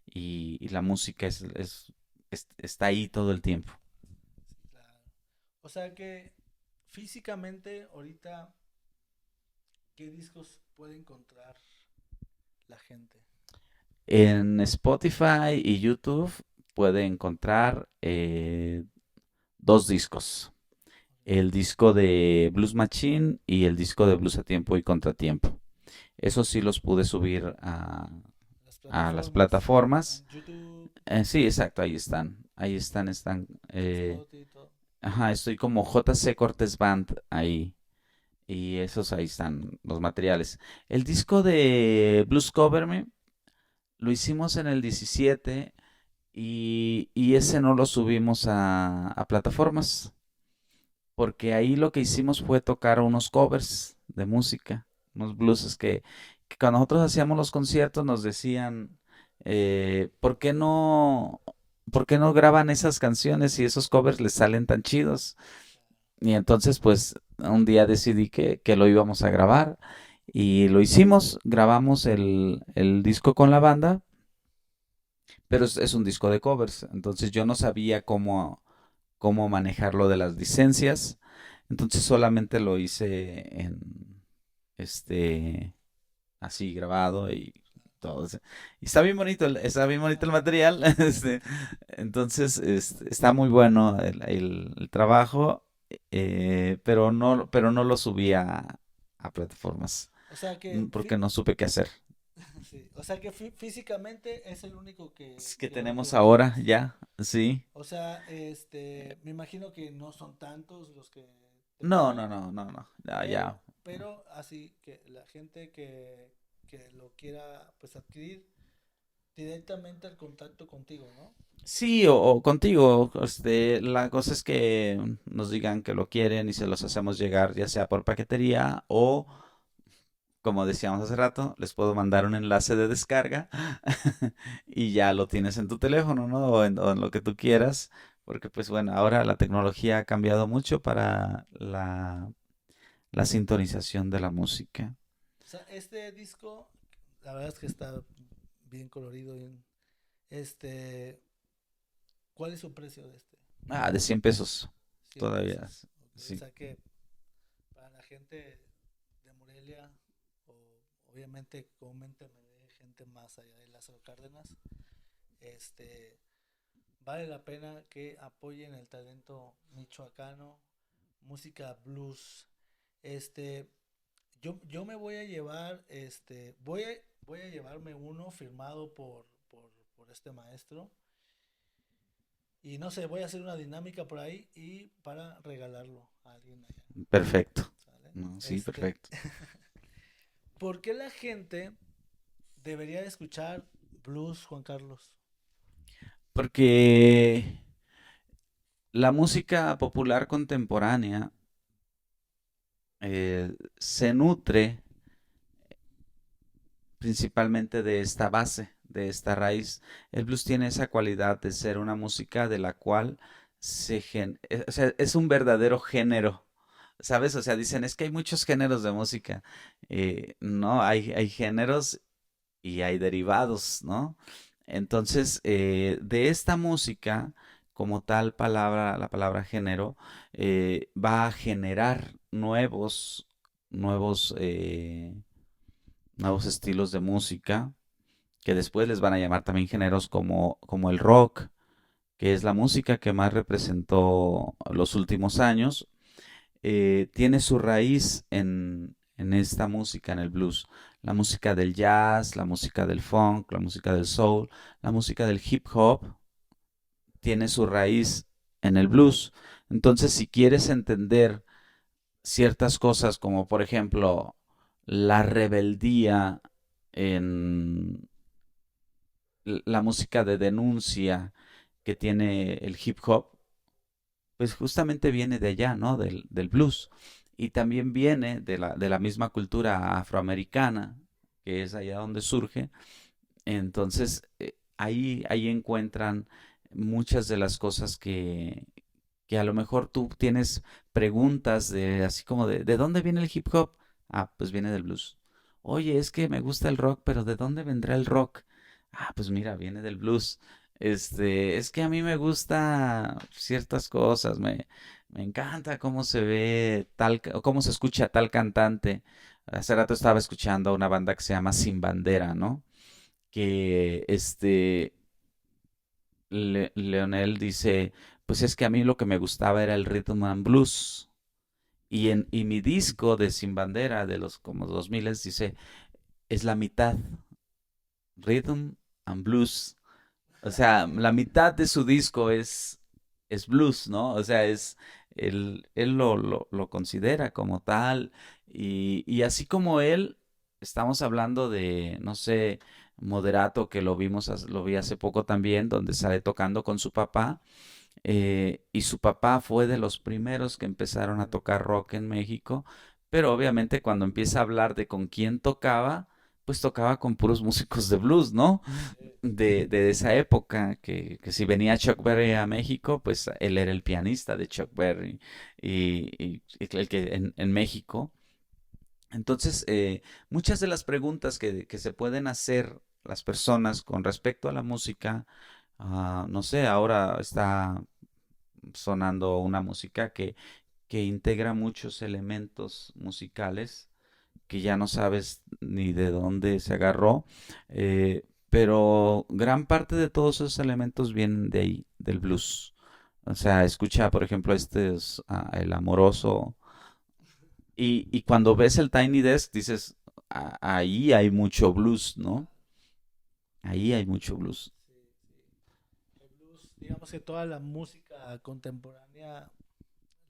B: y la música está ahí todo el tiempo.
A: Sí, claro. O sea que físicamente ahorita, ¿qué discos puede encontrar la gente?
B: En Spotify y YouTube puede encontrar 2 discos. El disco de Blues Machine y el disco de Blues a tiempo y contratiempo. Eso sí los pude subir
A: Las
B: a las
A: plataformas,
B: plataformas.
A: en YouTube,
B: Sí, exacto, ahí están. Ahí están.
A: en Spotify y todo.
B: Ajá, estoy como JC Cortés Band ahí. Y esos ahí están los materiales. El disco de Blues Cover Me lo hicimos en el 17 y ese no lo subimos a plataformas. Porque ahí lo que hicimos fue tocar unos covers de música, unos blueses que cuando nosotros hacíamos los conciertos nos decían, ¿por qué por qué no graban esas canciones y esos covers les salen tan chidos? Y entonces pues un día decidí que lo íbamos a grabar y lo hicimos, grabamos el disco con la banda, pero es un disco de covers, entonces yo no sabía cómo manejar lo de las licencias. Entonces solamente lo hice este, así grabado y todo. Y está bien bonito el material. Entonces, está muy bueno el trabajo, pero no lo subí a plataformas,
A: O sea que,
B: porque no supe qué hacer.
A: sí, o sea que físicamente es el único
B: Es que
A: que
B: tenemos
A: lo
B: ahora
A: tienes.
B: ya, sí.
A: O sea, me imagino que no son tantos los que te
B: No,
A: piden,
B: no, no, no, no. Ya, ya.
A: pero así que la gente que lo quiera pues adquirir directamente al contacto contigo, ¿no?
B: Sí, o contigo, la cosa es que nos digan que lo quieren y se los hacemos llegar ya sea por paquetería o,
A: Ujú.
B: como decíamos hace rato, les puedo mandar un enlace de descarga y ya lo tienes en tu teléfono, ¿no? O en lo que tú quieras, porque pues bueno, ahora la tecnología ha cambiado mucho para la sintonización de la música.
A: O sea, este disco la verdad es que está bien colorido, bien. Este, ¿Cuál es su precio de este?
B: Ah, de 100 pesos
A: 100
B: todavía.
A: pesos. Ok, o
B: Sí.
A: sea que para la gente de Morelia, o obviamente coméntenme de gente más allá de Lázaro Cárdenas, este, vale la pena que apoyen el talento michoacano, música blues. Este, yo me voy a llevar, voy a llevarme uno firmado por este maestro. Y no sé, voy a hacer una dinámica por ahí y para regalarlo a alguien allá.
B: Perfecto.
A: ¿Sale?
B: No, sí, perfecto.
A: ¿Por qué la gente debería de escuchar blues, Juan Carlos?
B: Porque la música popular contemporánea se nutre principalmente de esta base, de esta raíz. El blues tiene esa cualidad de ser una música de la cual o sea, es un verdadero género. ¿Sabes? O sea, dicen, es que hay muchos géneros de música. No, hay géneros y hay derivados, ¿no? Entonces, de esta música, como tal palabra, la palabra género, va a generar nuevos, nuevos estilos de música, que después les van a llamar también géneros como el rock, que es la música que más representó los últimos años. Tiene su raíz en esta música, en el blues. La música del jazz, la música del funk, la música del soul, la música del hip hop, tiene su raíz en el blues. Entonces, si quieres entender ciertas cosas como por ejemplo la rebeldía en la música de denuncia que tiene el hip hop, pues justamente viene de allá, ¿no? Del blues. Y también viene de la misma cultura afroamericana, que es allá donde surge. Entonces, ahí encuentran muchas de las cosas que a lo mejor tú tienes preguntas de así como ¿de dónde viene el hip hop? Ah, pues viene del blues. Oye, es que me gusta el rock, pero ¿de dónde vendrá el rock? Ah, pues mira, viene del blues. Es que a mí me gusta ciertas cosas, me encanta cómo se ve o cómo se escucha tal cantante. Hace rato estaba escuchando a una banda que se llama Sin Bandera, ¿no? Que Leonel dice, pues es que a mí lo que me gustaba era el rhythm and blues. Y mi disco de Sin Bandera de los como 2000 dice, es la mitad rhythm and blues. O sea, la mitad de su disco es blues, ¿no? O sea, él lo considera como tal. Y así como él, estamos hablando de, no sé, Moderato, que lo vi hace poco también, donde sale tocando con su papá. Y su papá fue de los primeros que empezaron a tocar rock en México, pero obviamente cuando empieza a hablar de con quién tocaba, pues tocaba con puros músicos de blues, ¿no? De esa época, que si venía Chuck Berry a México, pues él era el pianista de Chuck Berry y el que en México. Entonces, muchas de las preguntas que se pueden hacer las personas con respecto a la música, no sé, ahora está sonando una música que integra muchos elementos musicales que ya no sabes ni de dónde se agarró, pero gran parte de todos esos elementos vienen de ahí, del blues. O sea, escucha, por ejemplo, este es el amoroso, y cuando ves el Tiny Desk dices, ahí hay mucho blues, ¿no? Ahí hay mucho blues.
A: Sí, sí. El blues, digamos que toda la música contemporánea,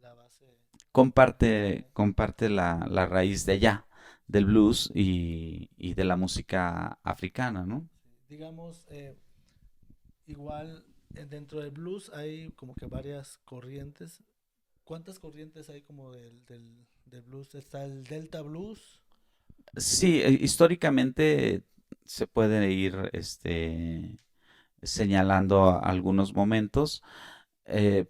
A: la base
B: Comparte,
A: viene,
B: comparte la raíz de allá, del blues y de la música africana, ¿no?
A: sí. Digamos, igual dentro del blues hay como que varias corrientes. ¿Cuántas corrientes hay como del blues? Está el Delta Blues.
B: Sí, históricamente se puede ir señalando algunos momentos.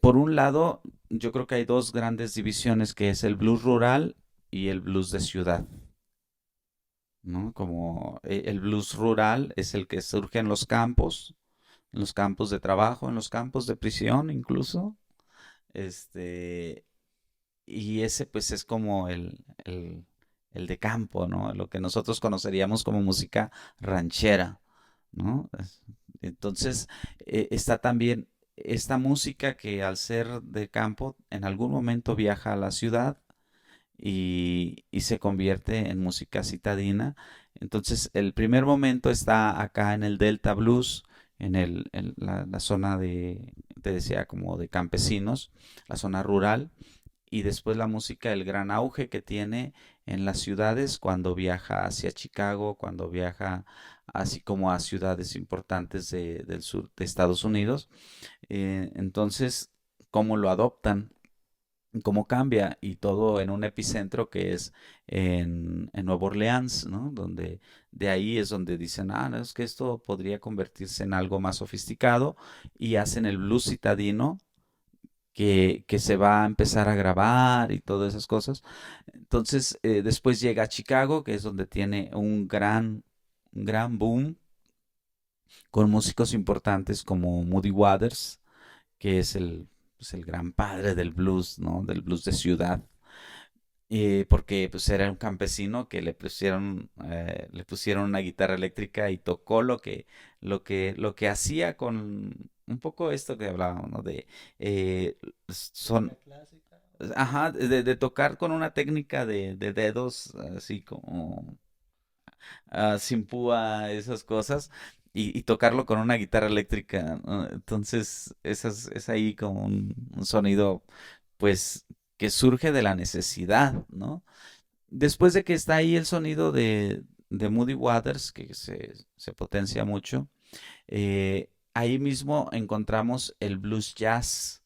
B: Por un lado, yo creo que hay dos grandes divisiones, que es el blues rural y el blues de ciudad. ¿no? Como el blues rural es el que surge en los campos de trabajo, en los campos de prisión incluso. Este, y ese pues es como el de campo, ¿no? Lo que nosotros conoceríamos como música ranchera, ¿no? Entonces, está también esta música que al ser de campo, en algún momento viaja a la ciudad y se convierte en música citadina. Entonces, el primer momento está acá en el Delta Blues, en la zona de, te decía, como de campesinos, la zona rural, y después la música, el gran auge que tiene en las ciudades cuando viaja hacia Chicago, cuando viaja así como a ciudades importantes del sur de Estados Unidos. Entonces, ¿cómo lo adoptan? ¿Cómo cambia? Y todo en un epicentro que es en Nueva Orleans, ¿no? Donde de ahí es donde dicen, ah, no, es que esto podría convertirse en algo más sofisticado y hacen el blues citadino que se va a empezar a grabar y todas esas cosas. Entonces, después llega a Chicago, que es donde tiene un gran boom con músicos importantes como Muddy Waters, que es pues, el gran padre del blues, ¿no? Del blues de ciudad. Porque pues era un campesino que le pusieron una guitarra eléctrica y tocó lo que hacía con un poco esto que hablábamos, ¿no? De
A: Música
B: son,
A: clásica.
B: ajá, de tocar con una técnica de dedos, así como sin púa, esas cosas, y tocarlo con una guitarra eléctrica, ¿no? Entonces, es ahí como un sonido, pues, que surge de la necesidad, ¿no? Después de que está ahí el sonido de Moody Waters, que se potencia mucho, ahí mismo encontramos el blues jazz,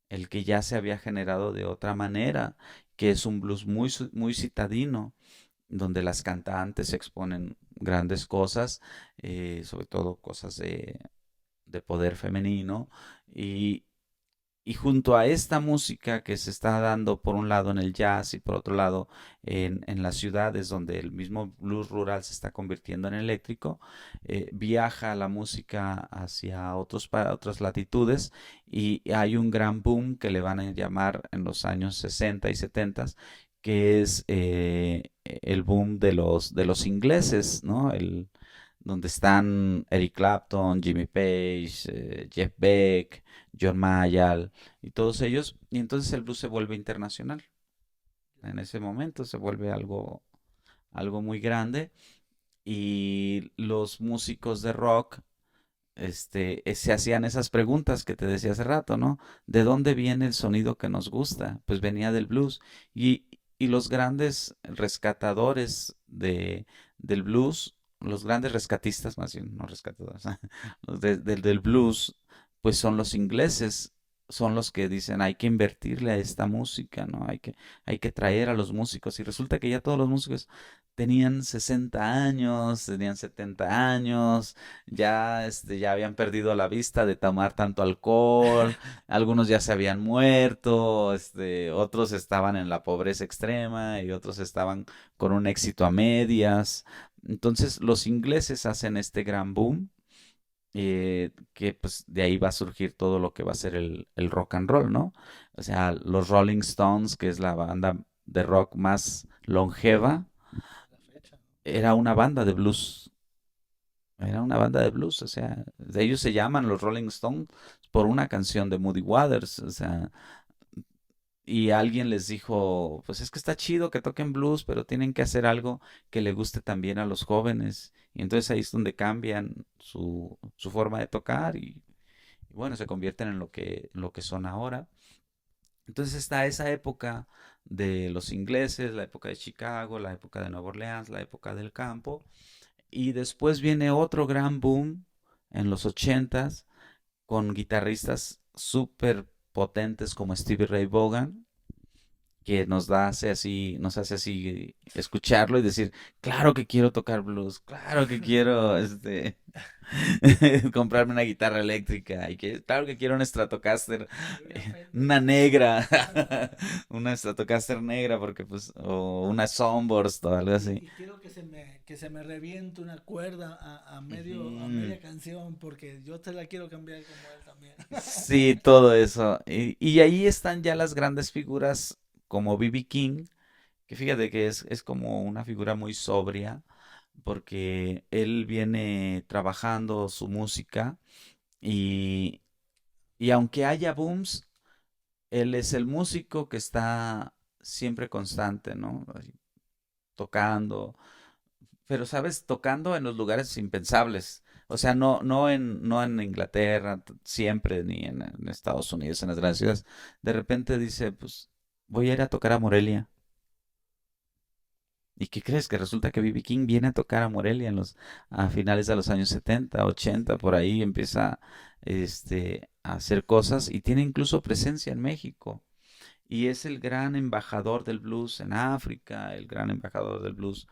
B: el que ya se había generado de otra manera, que es un blues muy citadino, donde las cantantes exponen grandes cosas, sobre todo cosas de poder femenino, y, y junto a esta música que se está dando por un lado en el jazz y por otro lado en las ciudades donde el mismo blues rural se está convirtiendo en eléctrico, viaja la música hacia otras latitudes y hay un gran boom que le van a llamar en los años 60 y 70, que es el boom de los ingleses, ¿no? Donde están Eric Clapton, Jimmy Page, Jeff Beck, John Mayall y todos ellos. Y entonces el blues se vuelve internacional. En ese momento se vuelve algo muy grande y los músicos de rock se hacían esas preguntas que te decía hace rato, ¿no? ¿De dónde viene el sonido que nos gusta? Pues venía del blues. Y los grandes rescatadores del blues, los grandes rescatistas, más bien, no rescatadores, del blues, pues son los ingleses, son los que dicen hay que invertirle a esta música, ¿no? Hay que traer a los músicos. Y resulta que ya todos los músicos tenían 60 años, tenían 70 años, ya habían perdido la vista de tomar tanto alcohol, algunos ya se habían muerto, otros estaban en la pobreza extrema y otros estaban con un éxito a medias. Entonces los ingleses hacen este gran boom, que pues de ahí va a surgir todo lo que va a ser el rock and roll, ¿no? O sea, los Rolling Stones, que es la banda de rock más longeva,
A: A la fecha, ¿no?
B: era una banda de blues. Era una banda de blues, o sea, de ellos se llaman los Rolling Stones por una canción de Moody Waters, o sea, y alguien les dijo, pues es que está chido que toquen blues, pero tienen que hacer algo que le guste también a los jóvenes. Y entonces ahí es donde cambian su forma de tocar y bueno, se convierten en lo que son ahora. Entonces está esa época de los ingleses, la época de Chicago, la época de Nueva Orleans, la época del campo. Y después viene otro gran boom en los ochentas con guitarristas súper potentes como Stevie Ray Vaughan, que nos hace así escucharlo y decir, claro que quiero tocar blues, claro que quiero comprarme una guitarra eléctrica y que claro que quiero una Stratocaster,
A: Y una Fender.
B: una negra, una Stratocaster negra porque pues o una Sunburst o algo así.
A: Y quiero que se me reviente una cuerda a
B: Ujú.
A: media canción porque yo te la quiero cambiar como él también.
B: Sí, todo eso. Y ahí están ya las grandes figuras como B.B. King, que fíjate que es como una figura muy sobria, porque él viene trabajando su música y, y aunque haya booms, él es el músico que está siempre constante, ¿no? Así, tocando, pero sabes, tocando en los lugares impensables. O sea, no en Inglaterra siempre, ni en Estados Unidos, en las grandes ciudades. De repente dice, pues voy a ir a tocar a Morelia. ¿Y qué crees? Que resulta que B.B. King viene a tocar a Morelia a finales de los años 70, 80,
A: Sí,
B: por ahí empieza a hacer cosas y tiene incluso presencia en México. Y es el gran embajador del blues en África, el gran embajador del blues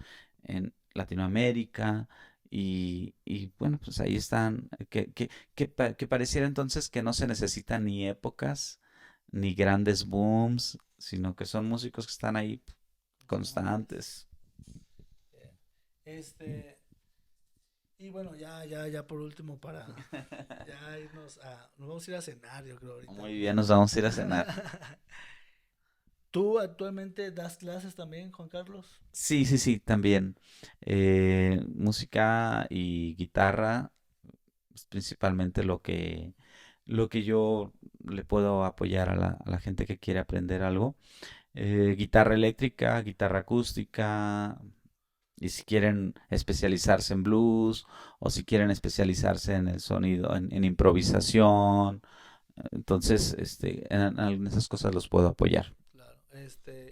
B: en Latinoamérica. Y bueno, pues ahí están, que pareciera entonces que no se necesitan ni épocas, ni grandes booms, sino que son músicos que están ahí
A: constantes.
B: constantes.
A: Este, y bueno, ya por último para ya nos vamos a ir a cenar, yo creo ahorita.
B: Muy bien, nos vamos a ir a cenar.
A: ¿Tú actualmente das clases también, Juan Carlos?
B: Sí, sí, sí, también. Música y guitarra es principalmente lo que yo le puedo apoyar a a la gente que quiere aprender algo. Guitarra eléctrica, guitarra acústica, y si quieren especializarse en blues o si quieren especializarse en el sonido, en improvisación, entonces, en esas cosas los puedo apoyar.
A: Claro,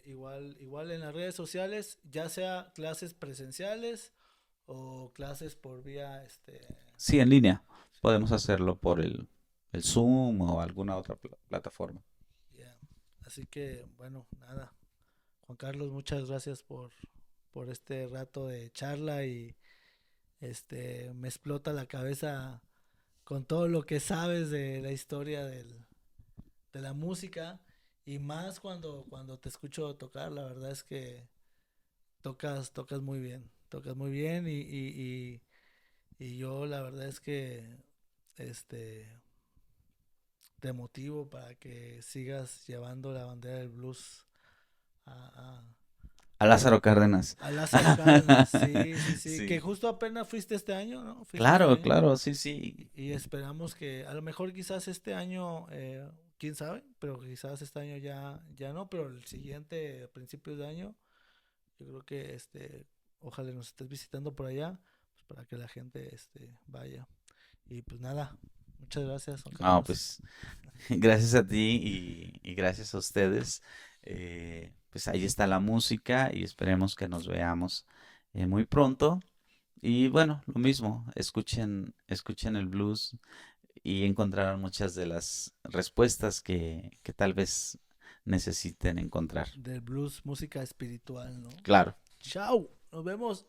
A: igual en las redes sociales, ya sea clases presenciales o clases por vía,
B: Sí, en línea.
A: sí,
B: Podemos hacerlo por el Zoom o alguna otra plataforma.
A: ya. Así que, bueno, nada. Juan Carlos, muchas gracias por este rato de charla y me explota la cabeza con todo lo que sabes de la historia de la música y más cuando te escucho tocar, la verdad es que tocas muy bien y yo la verdad es que este te motivo para que sigas llevando la bandera del blues a,
B: A Lázaro Cárdenas.
A: a Lázaro Cárdenas. Sí, sí, sí, que
B: Sí.
A: justo apenas fuiste este año, ¿no? Fuiste este
B: Claro,
A: año
B: claro, sí, sí.
A: y esperamos que a lo mejor quizás este año, quién sabe, pero quizás este año ya no, pero el siguiente, a principios de año, yo creo que ojalá nos estés visitando por allá, pues para que la gente vaya. Y pues nada, muchas gracias, Juan
B: No,
A: Carlos.
B: pues gracias a ti y gracias a ustedes. Pues ahí está la música y esperemos que nos veamos muy pronto. Y bueno, lo mismo, escuchen el blues y encontrarán muchas de las respuestas que tal vez necesiten encontrar.
A: Del blues, música espiritual, ¿no?
B: Claro.
A: Chao, nos vemos.